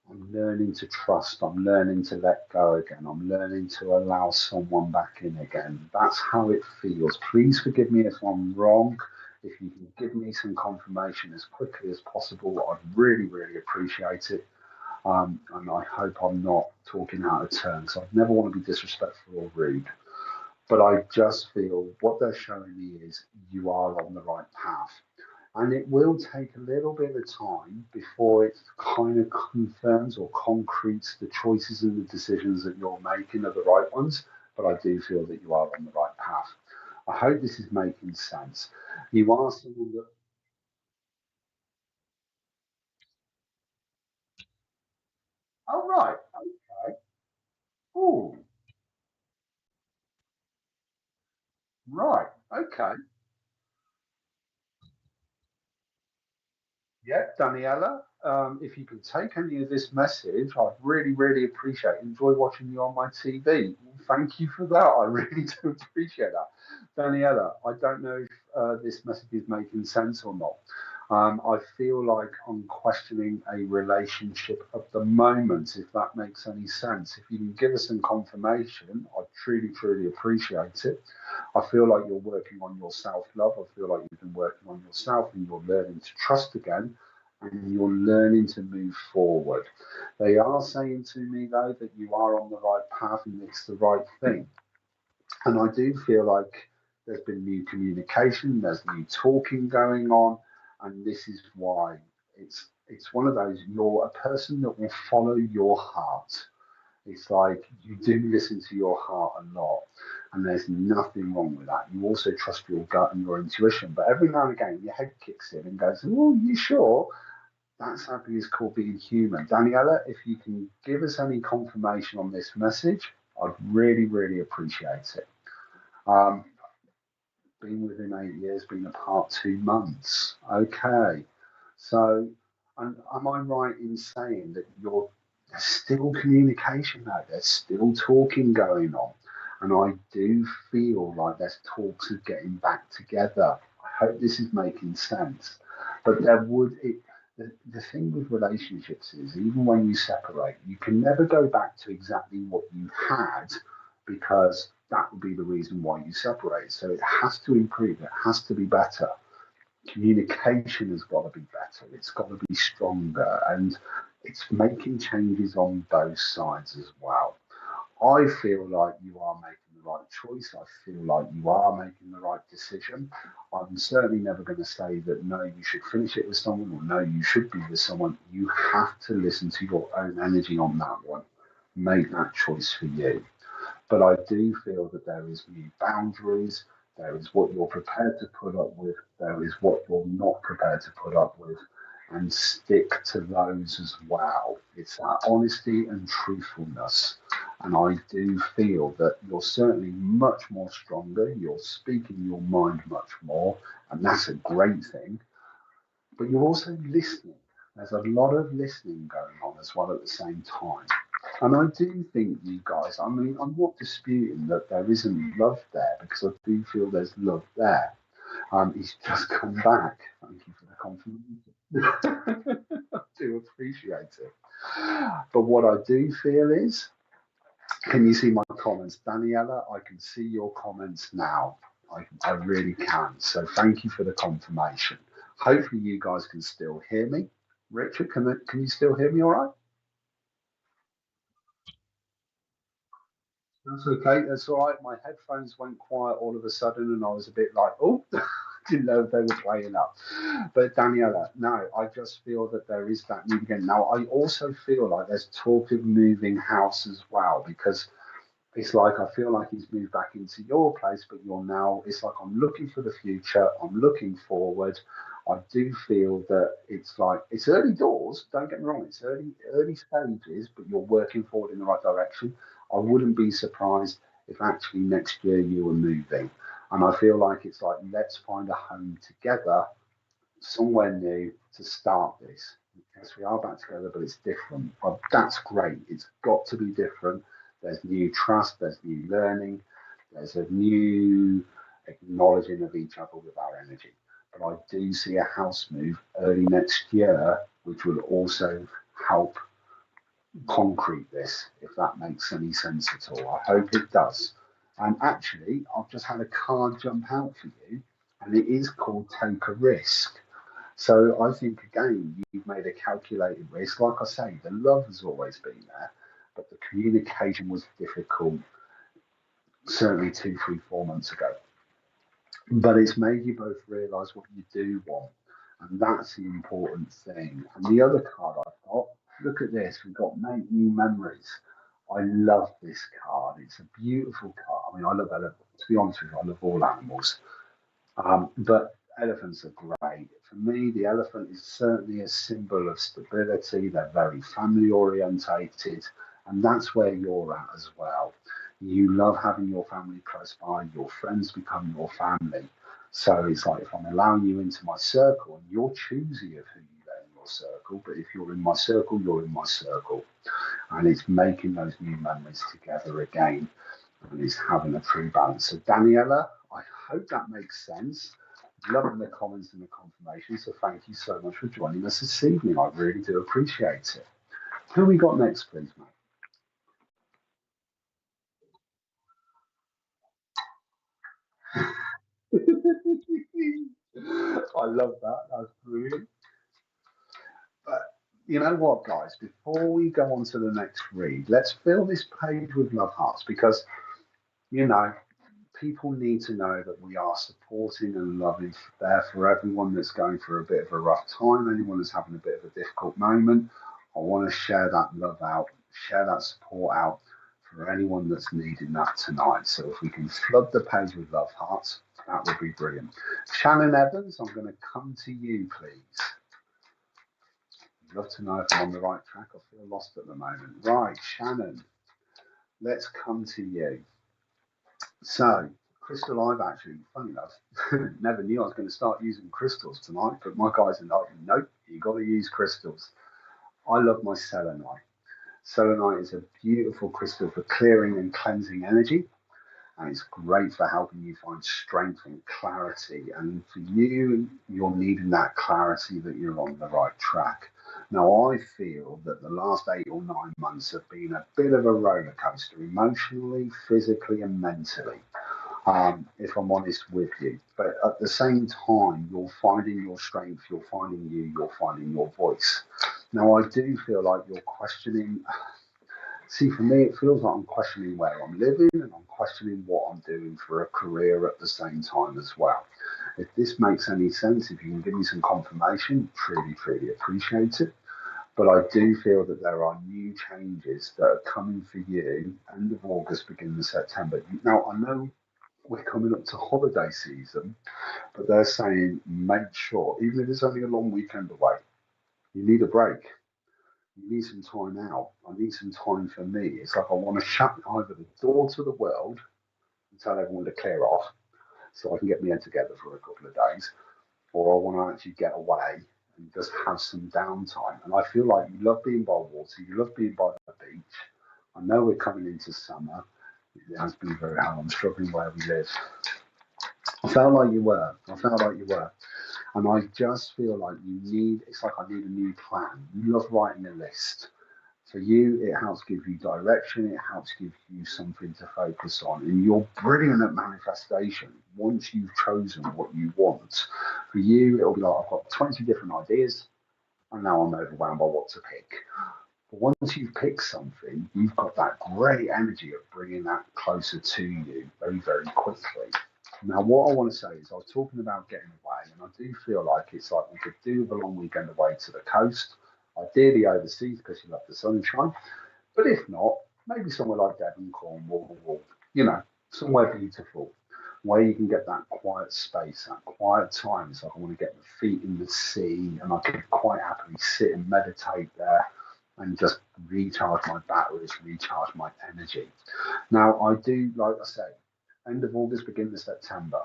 I'm learning to trust. I'm learning to let go again. I'm learning to allow someone back in again. That's how it feels. Please forgive me if I'm wrong. If you can give me some confirmation as quickly as possible, I'd really, really appreciate it. And I hope I'm not talking out of turn. So I'd never want to be disrespectful or rude. But I just feel what they're showing me is you are on the right path. And it will take a little bit of time before it kind of confirms or concretes the choices and the decisions that you're making are the right ones. But I do feel that you are on the right path. I hope this is making sense. You are someone that, oh, right, okay. Oh, right, okay. Yeah, Daniela, if you can take any of this message, I'd really, really appreciate it. Enjoy watching you on my TV. Thank you for that. I really do appreciate that. Daniela, I don't know if this message is making sense or not. I feel like I'm questioning a relationship at the moment, if that makes any sense. If you can give us some confirmation, I'd truly, truly appreciate it. I feel like you're working on your self love. I feel like you've been working on yourself and you're learning to trust again and you're learning to move forward. They are saying to me, though, that you are on the right path and it's the right thing. And I do feel like there's been new communication, there's new talking going on, and this is why it's one of those you're a person that will follow your heart. It's like you do listen to your heart a lot, and there's nothing wrong with that. You also trust your gut and your intuition, but every now and again, your head kicks in and goes, "Oh, you sure?" That's happy is called being human. Daniela, if you can give us any confirmation on this message, I'd really, really appreciate it. Um, been within 8 years, been apart 2 months. Okay, so and am I right in saying that you're there's still communication though? There's still talking going on, and I do feel like there's talks of getting back together. I hope this is making sense, but there would it. The thing with relationships is even when you separate, you can never go back to exactly what you had because that would be the reason why you separate. So it has to improve, it has to be better. Communication has got to be better, it's got to be stronger, and it's making changes on both sides as well. I feel like you are making the right choice. I feel like you are making the right decision. I'm certainly never going to say that no, you should finish it with someone or no, you should be with someone. You have to listen to your own energy on that one. Make that choice for you. But I do feel that there is new boundaries. There is what you're prepared to put up with. There is what you're not prepared to put up with. And stick to those as well. It's that honesty and truthfulness. And I do feel that you're certainly much more stronger. You're speaking your mind much more. And that's a great thing. But you're also listening. There's a lot of listening going on as well at the same time. And I do think you guys, I mean, I'm not disputing that there isn't love there because I do feel there's love there. He's just come back. Thank you for the compliment. I do appreciate it. But what I do feel is, can you see my comments? Daniela, I can see your comments now. I really can. So thank you for the confirmation. Hopefully you guys can still hear me. Richard, can you still hear me all right? That's okay. That's all right. My headphones went quiet all of a sudden, and I was a bit like, oh, didn't know if they were playing up. But Daniela, no, I just feel that there is that need again. Now, I also feel like there's talk of moving house as well, because It's like I feel like he's moved back into your place, but you're now. It's like I'm looking for the future. I'm looking forward. I do feel that it's like it's early doors. Don't get me wrong. It's early stages, but you're working forward in the right direction. I wouldn't be surprised if actually next year you were moving. And I feel like it's like let's find a home together somewhere new to start this. Yes, we are back together, but it's different. But that's great. It's got to be different. There's new trust, there's new learning, there's a new acknowledging of each other with our energy. But I do see a house move early next year, which will also help concrete this, if that makes any sense at all. I hope it does. And actually, I've just had a card jump out for you, and it is called Take a Risk. So I think again, you've made a calculated risk. Like I say, the love has always been there, but the communication was difficult, certainly 2, 3, 4 months ago. But it's made you both realise what you do want, and that's the important thing. And the other card I've got, look at this, we've got Make New Memories. I love this card. It's a beautiful card. I mean, I love elephants. To be honest with you, I love all animals. But elephants are great. For me, the elephant is certainly a symbol of stability. They're very family orientated, and that's where you're at as well. You love having your family close by, your friends become your family. So it's like if I'm allowing you into my circle, and you're choosy of who you let in your circle, but if you're in my circle, you're in my circle. And it's making those new memories together again, and it's having a true balance. So, Daniela, I hope that makes sense. Loving the comments and the confirmation. So, thank you so much for joining us this evening. I really do appreciate it. Who we got next, please, mate? I love that. That's brilliant. But you know what, guys? Before we go on to the next read, let's fill this page with love hearts because you know people need to know that we are supporting and loving there for everyone that's going through a bit of a rough time, anyone that's having a bit of a difficult moment. I want to share that love out, share that support out for anyone that's needing that tonight. So if we can flood the page with love hearts, that would be brilliant. Shannon Evans, I'm going to come to you, please. I'd love to know if I'm on the right track. I feel lost at the moment. Right, Shannon, let's come to you. So, crystal I've actually, funny enough, never knew I was going to start using crystals tonight, but my guys are like, nope, you got to use crystals. I love my selenite. Selenite is a beautiful crystal for clearing and cleansing energy, and it's great for helping you find strength and clarity. And for you, you're needing that clarity that you're on the right track. Now, I feel that the last 8 or 9 months have been a bit of a roller coaster emotionally, physically, and mentally, if I'm honest with you. But at the same time, you're finding your strength, you're finding you, you're finding your voice. Now, I do feel like you're questioning. See, for me, it feels like I'm questioning where I'm living and I'm questioning what I'm doing for a career at the same time as well. If this makes any sense, if you can give me some confirmation, truly, truly appreciate it. But I do feel that there are new changes that are coming for you end of August, beginning of September. Now, I know we're coming up to holiday season, but they're saying make sure, even if it's only a long weekend away, you need a break. You need some time out. I need some time for me. It's like I want to shut either the door to the world and tell everyone to clear off so I can get my head together for a couple of days, or I want to actually get away and just have some downtime. And I feel like you love being by water, you love being by the beach. I know we're coming into summer. It has been very hard. I'm struggling where we live. I felt like you were. I felt like you were. And I just feel like you need, it's like I need a new plan. You love writing a list. For you, it helps give you direction, it helps give you something to focus on. And you're brilliant at manifestation once you've chosen what you want. For you, it'll be like, I've got 20 different ideas, and now I'm overwhelmed by what to pick. But once you've picked something, you've got that great energy of bringing that closer to you very, very quickly. Now, what I want to say is, I was talking about getting away, and I do feel like it's like we could do the long weekend away to the coast, ideally overseas because you love the sunshine. But if not, maybe somewhere like Devon, Cornwall, or, you know, somewhere beautiful where you can get that quiet space, that quiet time. It's like I want to get my feet in the sea and I can quite happily sit and meditate there and just recharge my batteries, recharge my energy. Now, I do, like I say, end of August, beginning of September,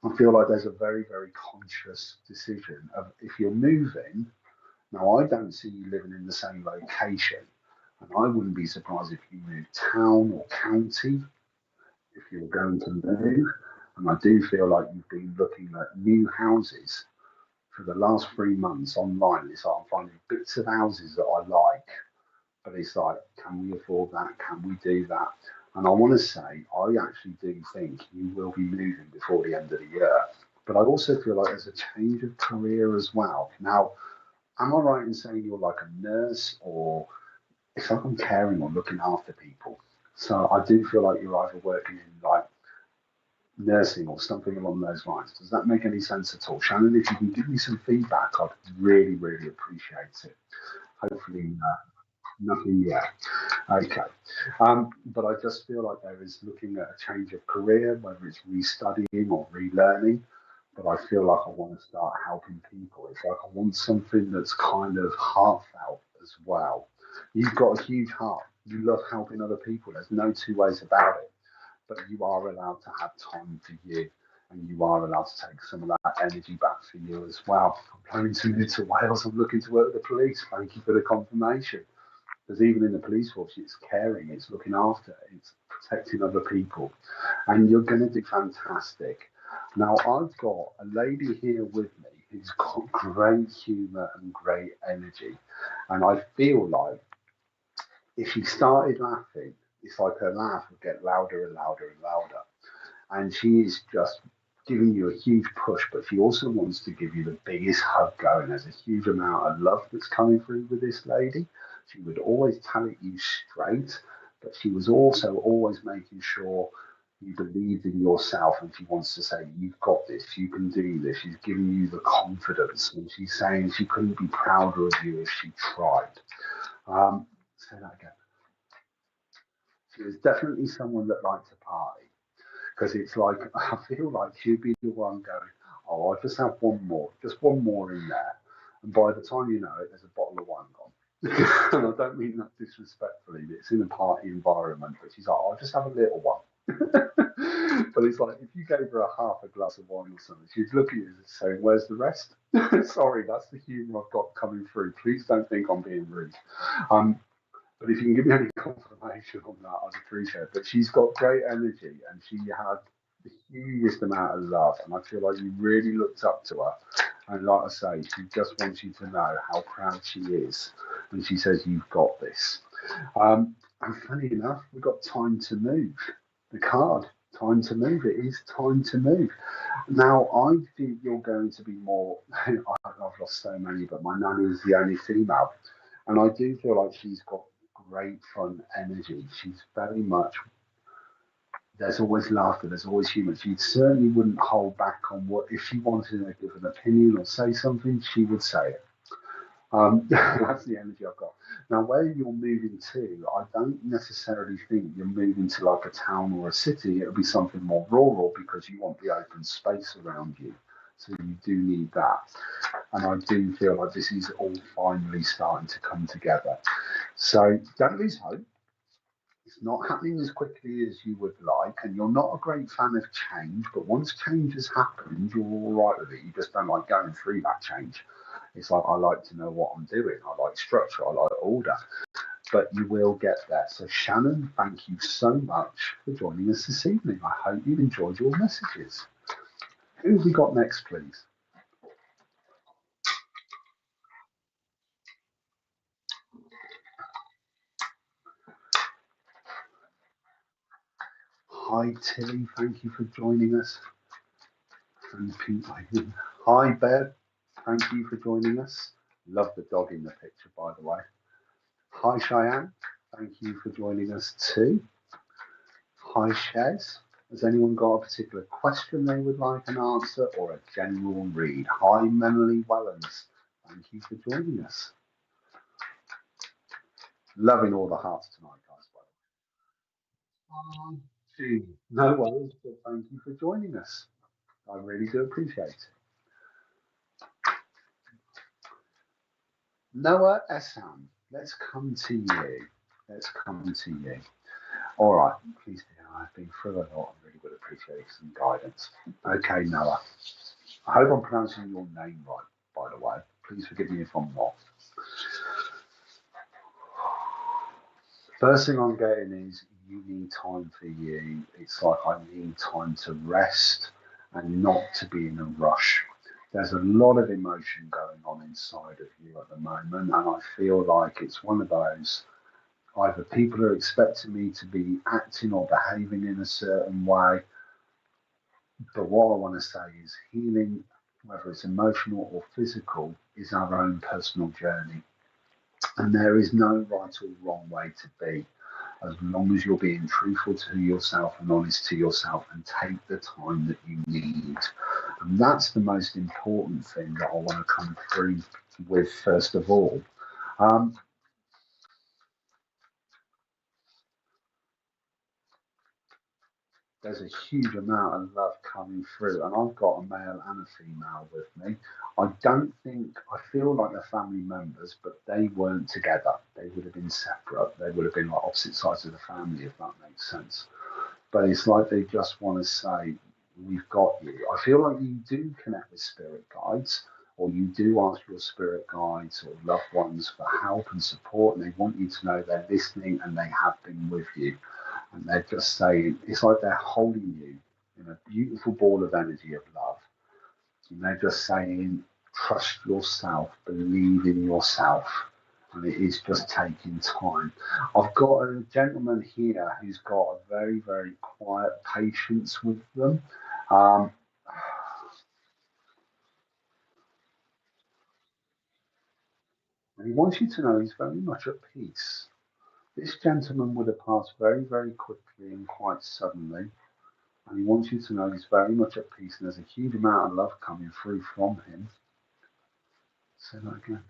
I feel like there's a very, very conscious decision of if you're moving. Now, I don't see you living in the same location, and I wouldn't be surprised if you moved town or county if you're going to move. And I do feel like you've been looking at new houses for the last 3 months online. It's like I'm finding bits of houses that I like, but it's like, can we afford that? Can we do that? And I want to say, I actually do think you will be moving before the end of the year. But I also feel like there's a change of career as well. Now, am I right in saying you're like a nurse, or it's like I'm caring or looking after people? So I do feel like you're either working in like nursing or something along those lines. Does that make any sense at all? Shannon, if you can give me some feedback, I'd really, really appreciate it. Hopefully, nothing yet. Okay. But I just feel like there is looking at a change of career, whether it's restudying or relearning. But I feel like I want to start helping people. It's like I want something that's kind of heartfelt as well. You've got a huge heart. You love helping other people. There's no two ways about it. But you are allowed to have time for you. And you are allowed to take some of that energy back for you as well. I'm planning to move to Wales. I'm looking to work with the police. Thank you for the confirmation. Because even in the police force, it's caring, it's looking after, it's protecting other people, and you're going to do fantastic. Now, I've got a lady here with me who's got great humour and great energy, and I feel like if she started laughing, it's like her laugh would get louder and louder and louder, and she is just giving you a huge push, but she also wants to give you the biggest hug going. There's a huge amount of love that's coming through with this lady. She would always tell it you straight, but she was also always making sure you believed in yourself, and she wants to say, you've got this, you can do this. She's giving you the confidence, and she's saying she couldn't be prouder of you if she tried. Say that again. She was definitely someone that liked to party, because it's like I feel like she'd be the one going, "Oh, I'll just have one more, just one more in there," and by the time you know it, there's a bottle of wine gone. And I don't mean that disrespectfully. It's in a party environment, but she's like, "I'll just have a little one." But it's like if you gave her a half a glass of wine or something, she'd look at you and saying, "Where's the rest?" Sorry, that's the humour I've got coming through. Please don't think I'm being rude. Um, but if you can give me any confirmation on that, I'd appreciate it. But she's got great energy and she had the hugest amount of love. And I feel like you really looked up to her. And like I say, she just wants you to know how proud she is. And she says, you've got this. And funny enough, we've got time to move. The card, time to move. It is time to move. Now, I think you're going to be more. I've lost so many, but my nanny is the only female. And I do feel like she's got great fun energy. She's very much, there's always laughter, there's always humour. She certainly wouldn't hold back on what, if she wanted to give an opinion or say something, she would say it. That's the energy I've got. Now, where you're moving to, I don't necessarily think you're moving to like a town or a city. It'll be something more rural because you want the open space around you. So you do need that. And I do feel like this is all finally starting to come together. So don't lose hope. It's not happening as quickly as you would like, and you're not a great fan of change. But once change has happened, you're all right with it. You just don't like going through that change. It's like I like to know what I'm doing. I like structure. I like order. But you will get there. So Shannon, thank you so much for joining us this evening. I hope you enjoyed your messages. Who have we got next, please? Hi Tilly, thank you for joining us. Hi Bev, thank you for joining us. Love the dog in the picture, by the way. Hi Cheyenne, thank you for joining us too. Hi Shez, has anyone got a particular question they would like an answer or a general read? Hi Memily Wellens, thank you for joining us. Loving all the hearts tonight, guys. Oh, gee, no worries, but thank you for joining us. I really do appreciate it. Noah Esam, let's come to you. Let's come to you. All right, please do. I've been through a lot. I really would appreciate some guidance. Okay, Noah. I hope I'm pronouncing your name right, by the way. Please forgive me if I'm not. First thing I'm getting is you need time for you. It's like I need time to rest and not to be in a rush. There's a lot of emotion going on inside of you at the moment, and I feel like it's one of those either people are expecting me to be acting or behaving in a certain way, but what I want to say is healing, whether it's emotional or physical, is our own personal journey. And there is no right or wrong way to be, as long as you're being truthful to yourself and honest to yourself and take the time that you need. And that's the most important thing that I want to come through with first of all. Um, there's a huge amount of love coming through, and I've got a male and a female with me. I don't think, I feel like they're family members, but they weren't together. They would have been separate. They would have been like opposite sides of the family, if that makes sense. But it's like they just want to say, we've got you. I feel like you do connect with spirit guides, or you do ask your spirit guides or loved ones for help and support, and they want you to know they're listening and they have been with you. And they're just saying, it's like they're holding you in a beautiful ball of energy of love. And they're just saying, trust yourself, believe in yourself. And it is just taking time. I've got a gentleman here who's got a very, very quiet patience with them. Um, and he wants you to know he's very much at peace. This gentleman would have passed very, very quickly and quite suddenly. And he wants you to know he's very much at peace and there's a huge amount of love coming through from him. Say that again.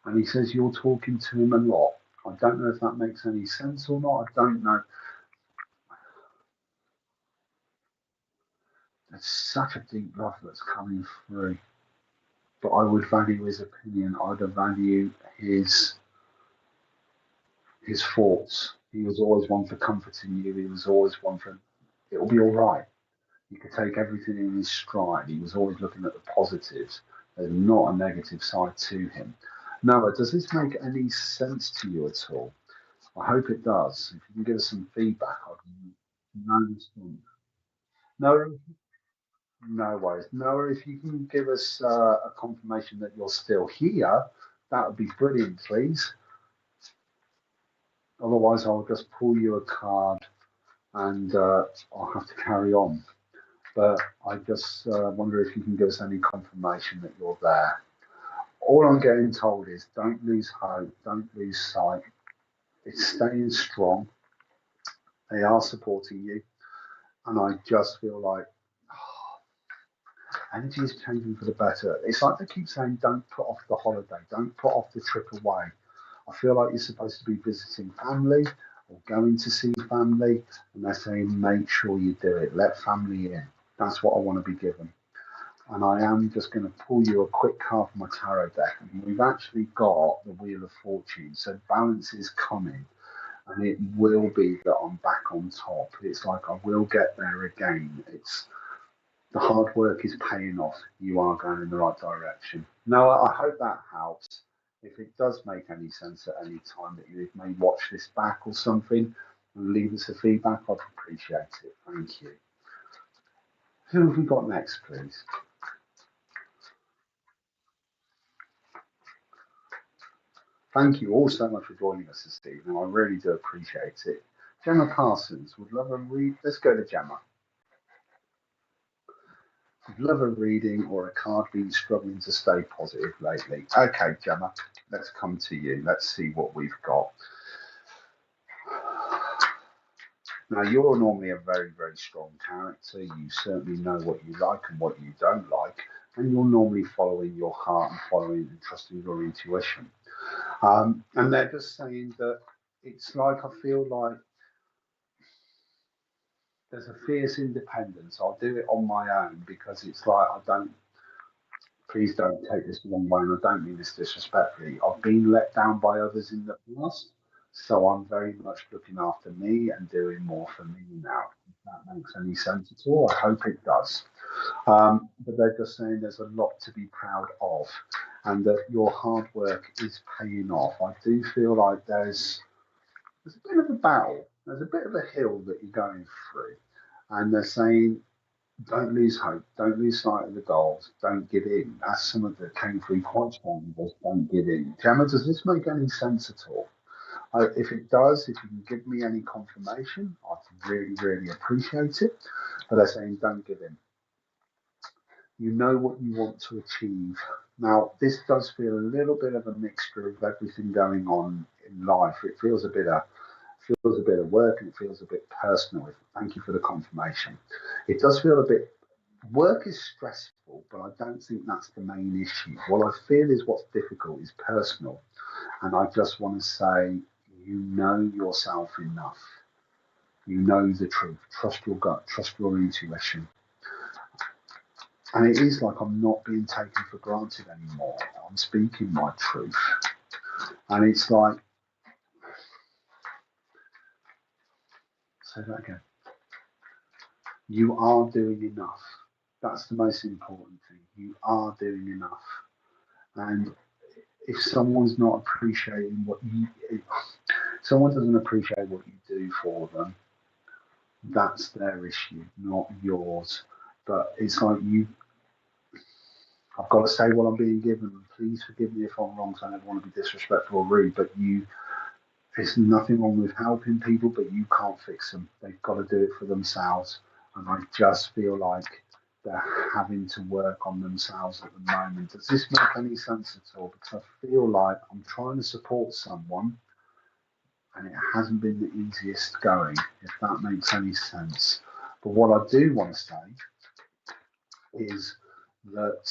And he says you're talking to him a lot. I don't know if that makes any sense or not. I don't know. There's such a deep love that's coming through. But I would value his opinion. I'd value his thoughts. He was always one for comforting you. He was always one for it'll be all right. You could take everything in his stride. He was always looking at the positives. There's not a negative side to him. Noah, does this make any sense to you at all? I hope it does. If you can give us some feedback, I'd no response. No, no worries. Noah, if you can give us a confirmation that you're still here, that would be brilliant, please. Otherwise, I'll just pull you a card and I'll have to carry on. But I just wonder if you can give us any confirmation that you're there. All I'm getting told is don't lose hope, don't lose sight. It's staying strong. They are supporting you. And I just feel like energy is changing for the better. It's like they keep saying, don't put off the holiday, don't put off the trip away. I feel like you're supposed to be visiting family or going to see family, and they're saying, make sure you do it, let family in. That's what I want to be given. And I am just going to pull you a quick card from my tarot deck. And we've actually got the Wheel of Fortune. So balance is coming. And it will be that I'm back on top. It's like I will get there again. It's the hard work is paying off. You are going in the right direction. No, I hope that helps. If it does make any sense at any time that you may watch this back or something and leave us a feedback, I'd appreciate it. Thank you. Who have we got next, please? Thank you all so much for joining us this evening. I really do appreciate it. Gemma Parsons would love a read. Let's go to Gemma. Would love a reading or a card been struggling to stay positive lately. Okay, Gemma, let's come to you. Let's see what we've got. Now, you're normally a very, very strong character. You certainly know what you like and what you don't like, and you're normally following your heart and following and trusting your intuition. And they're just saying that it's like I feel like there's a fierce independence. I'll do it on my own because it's like I don't. Please don't take this the wrong way, and I don't mean this disrespectfully. I've been let down by others in the past, so I'm very much looking after me and doing more for me now. If that makes any sense at all, I hope it does. But they're just saying there's a lot to be proud of, and that your hard work is paying off. I do feel like there's a bit of a battle, there's a bit of a hill that you're going through, and they're saying don't lose hope, don't lose sight of the goals, don't give in. That's some of the came through quite strongly. Was don't give in. Gemma, does this make any sense at all? If it does, if you can give me any confirmation, I'd really, really appreciate it. But they're saying don't give in. You know what you want to achieve. Now, this does feel a little bit of a mixture of everything going on in life. It feels a bit of work and it feels a bit personal. Thank you for the confirmation. It does feel a bit work is stressful, but I don't think that's the main issue. What I feel is what's difficult is personal. And I just want to say, you know yourself enough. You know the truth. Trust your gut, trust your intuition. And it is like I'm not being taken for granted anymore. I'm speaking my truth. And it's like, say that again. You are doing enough. That's the most important thing. You are doing enough. And if someone's not appreciating if someone doesn't appreciate what you do for them, that's their issue, not yours. But it's like I've got to say what I'm being given. Please forgive me if I'm wrong, so I never want to be disrespectful or rude, but there's nothing wrong with helping people, but you can't fix them. They've got to do it for themselves. And I just feel like they're having to work on themselves at the moment. Does this make any sense at all? Because I feel like I'm trying to support someone and it hasn't been the easiest going, if that makes any sense. But what I do want to say is that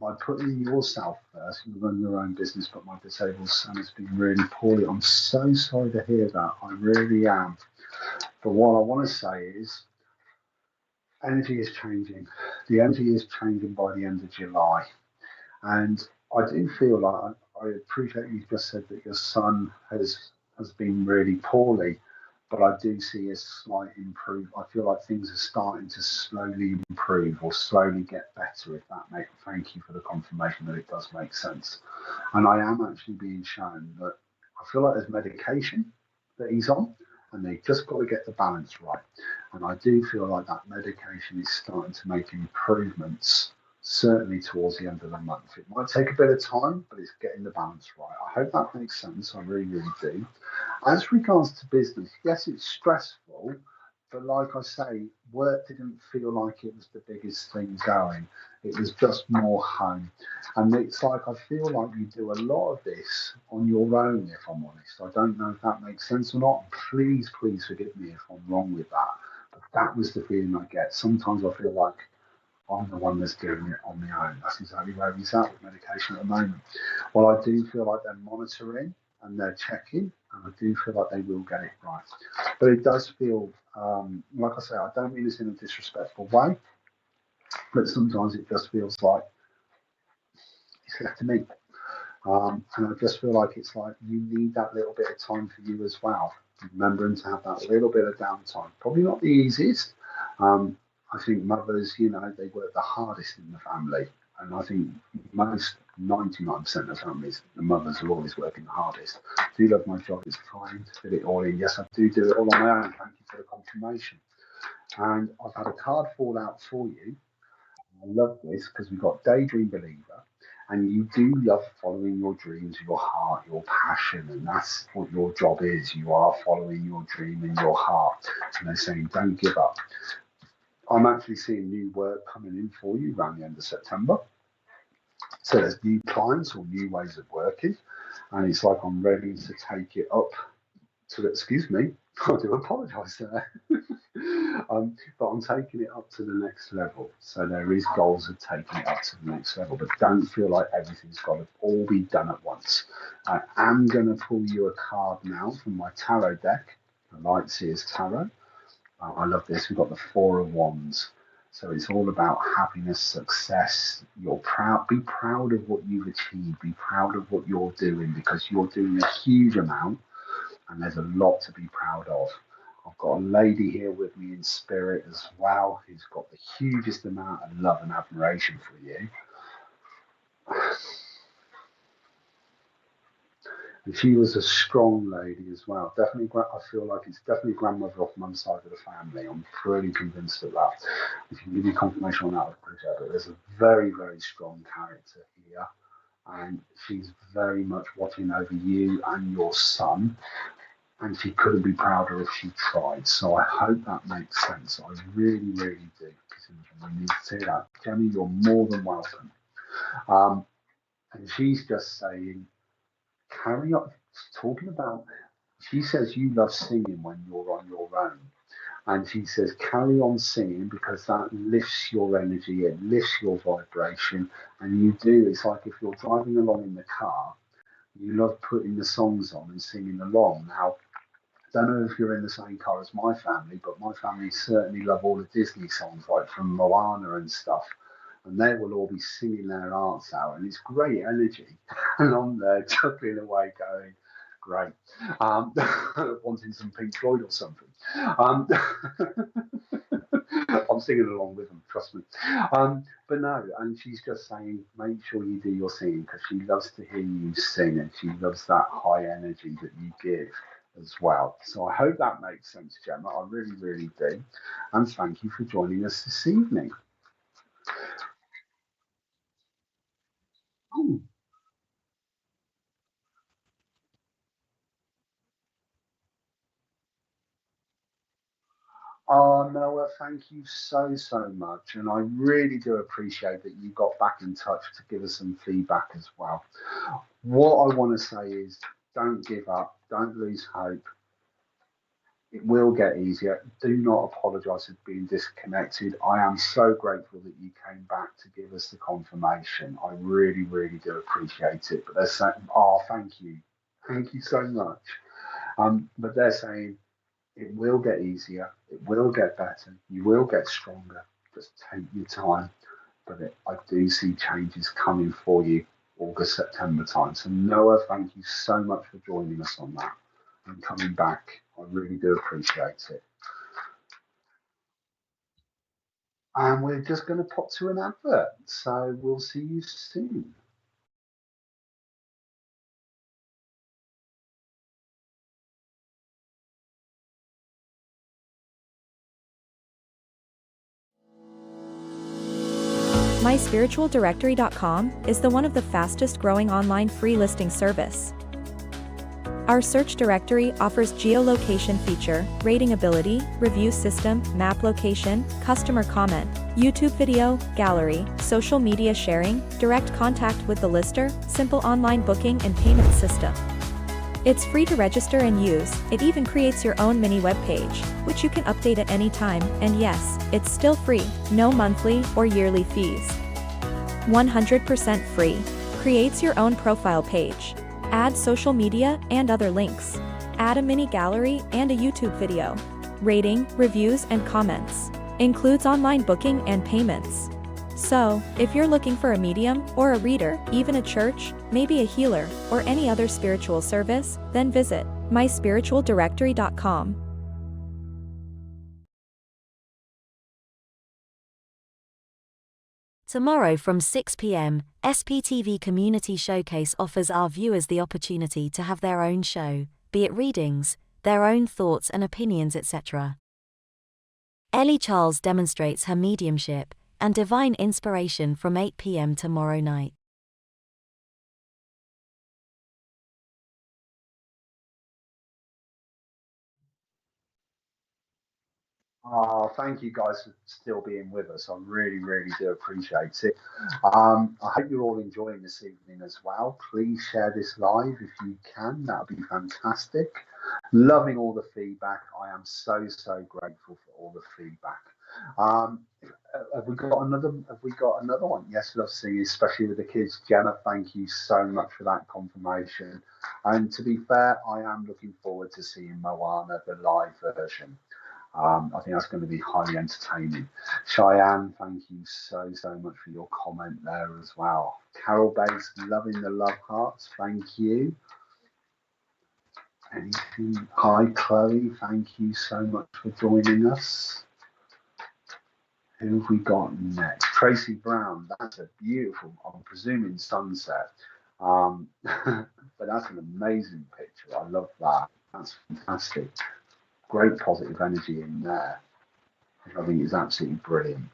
by putting yourself first, you run your own business, but my disabled son has been really poorly. I'm so sorry to hear that. I really am. But what I want to say is energy is changing. The energy is changing by the end of July. And I do feel like I appreciate you just said that your son has been really poorly, but I do see a slight improve. I feel like things are starting to slowly improve or slowly get better. If that makes, thank you for the confirmation that it does make sense. And I am actually being shown that I feel like there's medication that he's on, and they just got to get the balance right. And I do feel like that medication is starting to make improvements certainly towards the end of the month. It might take a bit of time, but it's getting the balance right. I hope that makes sense. I really, really do. As regards to business, yes, it's stressful, but like I say, work didn't feel like it was the biggest thing going. It was just more home. And it's like I feel like you do a lot of this on your own, if I'm honest. I don't know if that makes sense or not. Please, please forgive me if I'm wrong with that. But that was the feeling I get. Sometimes I feel like I'm the one that's doing it on my own. That's exactly where he's at with medication at the moment. Well, I do feel like they're monitoring and they're checking, and I do feel like they will get it right. But it does feel, like I say, I don't mean this in a disrespectful way, but sometimes it just feels like it's left to me. And I just feel like it's like you need that little bit of time for you as well. Remembering to have that little bit of downtime. Probably not the easiest. I think mothers, they work the hardest in the family. And I think most 99% of families, the mothers are always working the hardest. I do love my job. It's trying to fit it all in. Yes, I do it all on my own. Thank you for the confirmation. And I've had a card fall out for you. I love this because we've got Daydream Believer, and you do love following your dreams, your heart, your passion, and that's what your job is. You are following your dream and your heart. And they're saying, don't give up. I'm actually seeing new work coming in for you around the end of September. So there's new clients or new ways of working, and it's like I'm ready to take it up to, excuse me, I do apologise there. But I'm taking it up to the next level. So there is goals of taking it up to the next level, but don't feel like everything's got to all be done at once. I am going to pull you a card now from my tarot deck, the Lightseer's Tarot. I love this. We've got the Four of Wands. So it's all about happiness, success. You're proud. Be proud of what you've achieved. Be proud of what you're doing because you're doing a huge amount and there's a lot to be proud of. I've got a lady here with me in spirit as well who's got the hugest amount of love and admiration for you. And she was a strong lady as well. Definitely, I feel like it's definitely grandmother off mum's side of the family. I'm pretty convinced of that. If you can give me confirmation on that, I'd appreciate it. There's a very, very strong character here. And she's very much watching over you and your son. And she couldn't be prouder if she tried. So I hope that makes sense. I really, really do. I need to say that. Jenny, you're more than welcome. And she's just saying, carry on talking about, she says you love singing when you're on your own. And she says, carry on singing because that lifts your energy, it lifts your vibration. And you do, it's like if you're driving along in the car, you love putting the songs on and singing along. Now, I don't know if you're in the same car as my family, but my family certainly love all the Disney songs, like from Moana and stuff. And they will all be singing their hearts out, and it's great energy. And I'm there chuckling away, going, great. Wanting some Pink Floyd or something. Um, I'm singing along with them, trust me. But no, and she's just saying, make sure you do your singing because she loves to hear you sing and she loves that high energy that you give as well. So I hope that makes sense, Gemma. I really, really do. And thank you for joining us this evening. Oh, oh, Noah, thank you so, so much. And I really do appreciate that you got back in touch to give us some feedback as well. What I want to say is don't give up, don't lose hope. It will get easier. Do not apologise for being disconnected. I am so grateful that you came back to give us the confirmation. I really, really do appreciate it. But they're saying, oh, thank you. Thank you so much. But they're saying it will get easier. It will get better. You will get stronger. Just take your time. But I do see changes coming for you August, September time. So Noah, thank you so much for joining us on that and coming back. I really do appreciate it. And we're just going to pop to an advert. So we'll see you soon. MySpiritualDirectory.com is the one of the fastest growing online free listing service. Our search directory offers geolocation feature, rating ability, review system, map location, customer comment, YouTube video, gallery, social media sharing, direct contact with the lister, simple online booking and payment system. It's free to register and use. It even creates your own mini web page, which you can update at any time, and yes, it's still free, no monthly or yearly fees. 100% free. Creates your own profile page. Add social media and other links. Add a mini gallery and a YouTube video. Rating, reviews and comments. Includes online booking and payments. So, if you're looking for a medium or a reader, even a church, maybe a healer, or any other spiritual service, then visit myspiritualdirectory.com. Tomorrow from 6 p.m, SPTV Community Showcase offers our viewers the opportunity to have their own show, be it readings, their own thoughts and opinions, etc. Ellie Charles demonstrates her mediumship and divine inspiration from 8 p.m. tomorrow night. Oh, thank you guys for still being with us. I really, really do appreciate it. I hope you're all enjoying this evening as well. Please share this live if you can. That would be fantastic. Loving all the feedback. I am so, so grateful for all the feedback. Um, have we got another? Have we got another one? Yes, love seeing, especially with the kids. Jenna, thank you so much for that confirmation. And to be fair, I am looking forward to seeing Moana, the live version. I think that's going to be highly entertaining. Cheyenne, thank you so, so much for your comment there as well. Carol Bates, loving the love hearts, thank you. Anything? Hi, Chloe, thank you so much for joining us. Who have we got next? Tracy Brown, that's a beautiful, I'm presuming sunset. But that's an amazing picture. I love that. That's fantastic. Great positive energy in there. I think it's absolutely brilliant.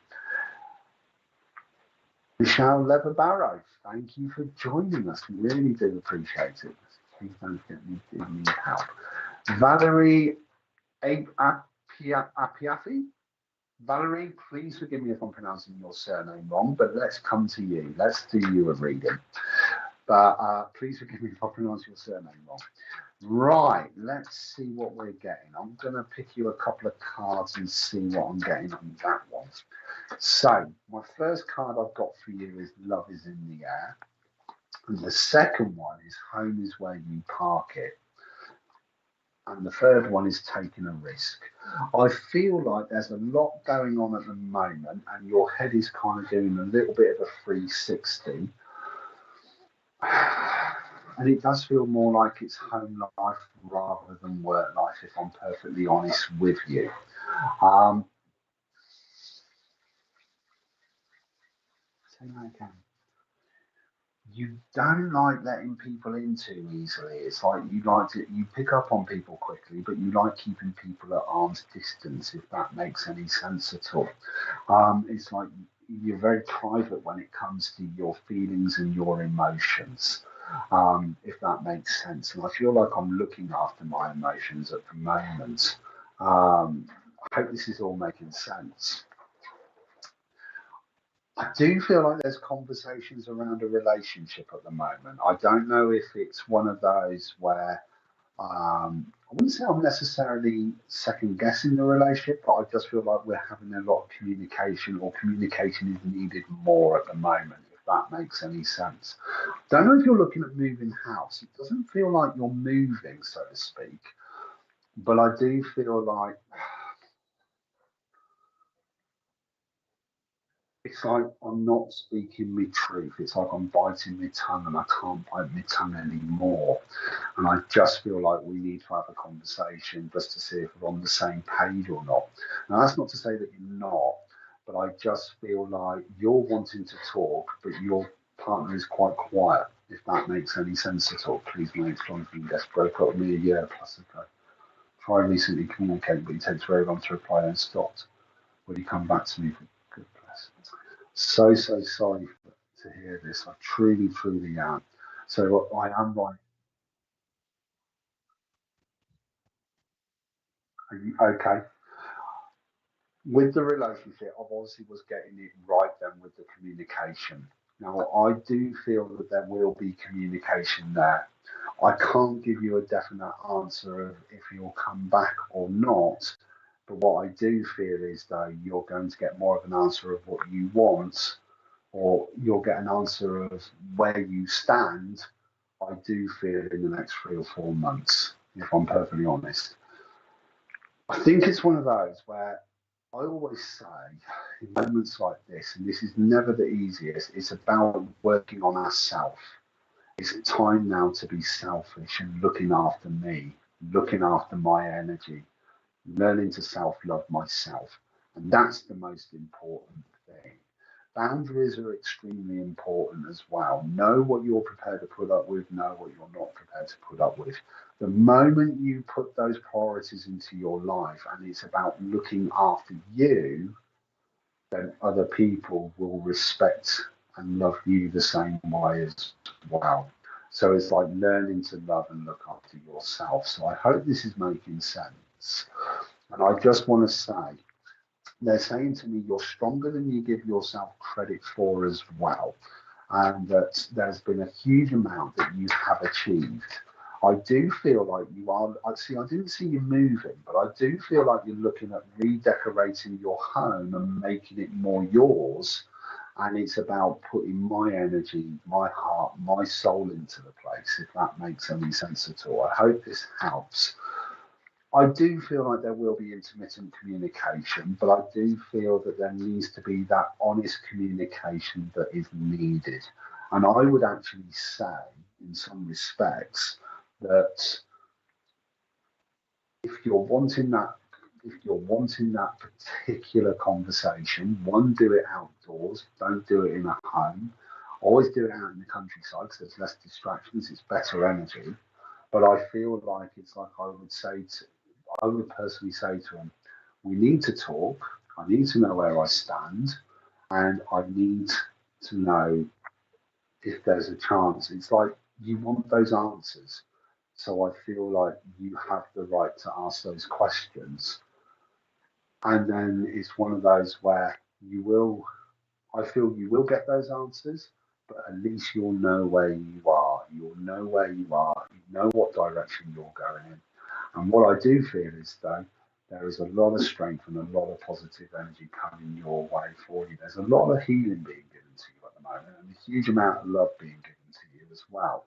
Michelle Lever-Barrow, thank you for joining us. We really do appreciate it. Please don't forget me if you need help. Valerie Apiafi? Valerie, please forgive me if I'm pronouncing your surname wrong, but let's come to you. Let's do you a reading. But please forgive me if I pronounce your surname wrong. Right, let's see what we're getting. I'm going to pick you a couple of cards and see what I'm getting on that one. So, my first card I've got for you is Love is in the Air. And the second one is Home is Where You Park It. And the third one is Taking a Risk. I feel like there's a lot going on at the moment, and your head is kind of doing a little bit of a 360. And it does feel more like it's home life rather than work life, if I'm perfectly honest with you. Say that again. You don't like letting people in too easily. It's like you pick up on people quickly, but you like keeping people at arm's distance, if that makes any sense at all. It's like you're very private when it comes to your feelings and your emotions, if that makes sense. And I feel like I'm looking after my emotions at the moment. I hope this is all making sense. I do feel like there's conversations around a relationship at the moment. I don't know if it's one of those where I wouldn't say I'm necessarily second guessing the relationship, but I just feel like we're having a lot of communication, or communication is needed more at the moment, if that makes any sense. Don't know if you're looking at moving house. It doesn't feel like you're moving, so to speak, but I do feel like it's like I'm not speaking my truth. It's like I'm biting my tongue and I can't bite my tongue anymore. And I just feel like we need to have a conversation just to see if we're on the same page or not. Now, that's not to say that you're not, but I just feel like you're wanting to talk, but your partner is quite quiet, if that makes any sense at all. Please make something just broke up with me a year plus ago. Try recently communicate, but he takes very long to reply and stopped. Will you come back to me for good bless? So, so sorry to hear this. I truly, truly am. So I am right. Okay. With the relationship, I obviously was getting it right then with the communication. Now, I do feel that there will be communication there. I can't give you a definite answer of if you'll come back or not. But what I do feel is, though, you're going to get more of an answer of what you want, or you'll get an answer of where you stand. I do feel in the next 3 or 4 months, if I'm perfectly honest. I think it's one of those where I always say in moments like this, and this is never the easiest, it's about working on ourselves. It's time now to be selfish and looking after me, looking after my energy, learning to self love myself. And that's the most important thing. Boundaries are extremely important as well. Know what you're prepared to put up with, know what you're not prepared to put up with. The moment you put those priorities into your life and it's about looking after you, then other people will respect and love you the same way as well. So it's like learning to love and look after yourself. So I hope this is making sense. And I just want to say, they're saying to me, you're stronger than you give yourself credit for as well, and that there's been a huge amount that you have achieved. I do feel like you are. I didn't see you moving, but I do feel like you're looking at redecorating your home and making it more yours. And it's about putting my energy, my heart, my soul into the place, if that makes any sense at all. I hope this helps. I do feel like there will be intermittent communication, but I do feel that there needs to be that honest communication that is needed. And I would actually say, in some respects, that if you're wanting that particular conversation, one, do it outdoors, don't do it in a home. Always do it out in the countryside because there's less distractions, it's better energy. But I feel like it's like I would personally say to him, we need to talk. I need to know where I stand, and I need to know if there's a chance. It's like you want those answers. So I feel like you have the right to ask those questions. And then it's one of those where I feel you will get those answers, but at least you'll know where you are. You'll know where you are. You know what direction you're going in. And what I do feel is, though, there is a lot of strength and a lot of positive energy coming your way for you. There's a lot of healing being given to you at the moment, and a huge amount of love being given to you as well.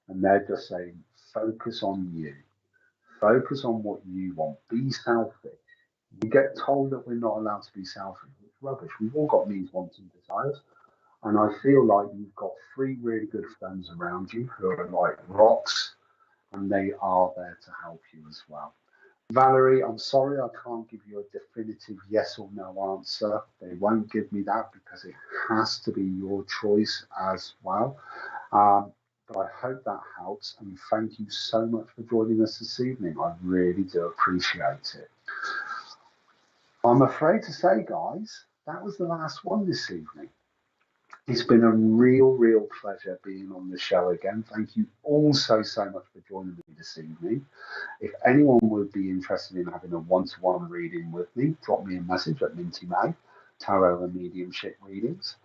And they're just saying, focus on you, focus on what you want, be selfish. We get told that we're not allowed to be selfish. It's rubbish. We've all got needs, wants, and desires. And I feel like you've got three really good friends around you who are like rocks, and they are there to help you as well. Valerie, I'm sorry I can't give you a definitive yes or no answer. They won't give me that because it has to be your choice as well. But I hope that helps, and thank you so much for joining us this evening. I really do appreciate it. I'm afraid to say, guys, that was the last one this evening. It's been a real pleasure being on the show again. Thank you all so much for joining me this evening. If anyone would be interested in having a one-to-one reading with me, drop me a message at Minty May, Tarot and Mediumship readings.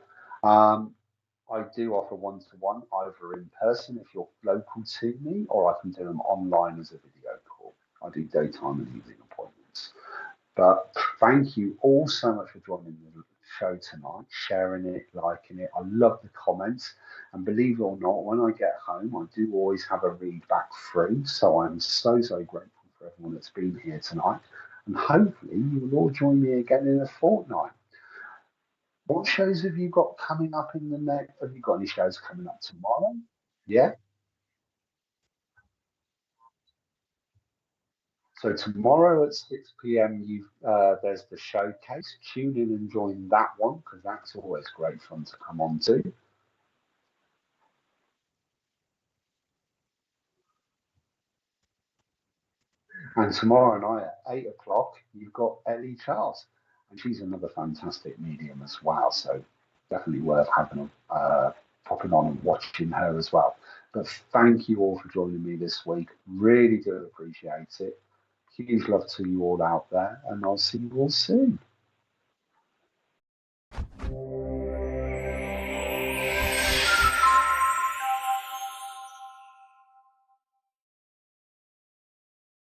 I do offer one-to-one either in person if you're local to me, or I can do them online as a video call. I do daytime and evening appointments. But thank you all so much for joining the show tonight, sharing it, liking it. I love the comments. And believe it or not, when I get home, I do always have a read back through. So I'm so grateful for everyone that's been here tonight. And hopefully you will all join me again in a fortnight. What shows have you got coming up in the next? Have you got any shows coming up tomorrow? Yeah. So tomorrow at 6 p.m. There's the showcase. Tune in and join that one because that's always great fun to come on to. And tomorrow night at 8 o'clock, you've got Ellie Charles, and she's another fantastic medium as well. So definitely worth having popping on and watching her as well. But thank you all for joining me this week. Really do appreciate it. Huge love to you all out there, and I'll see you all soon.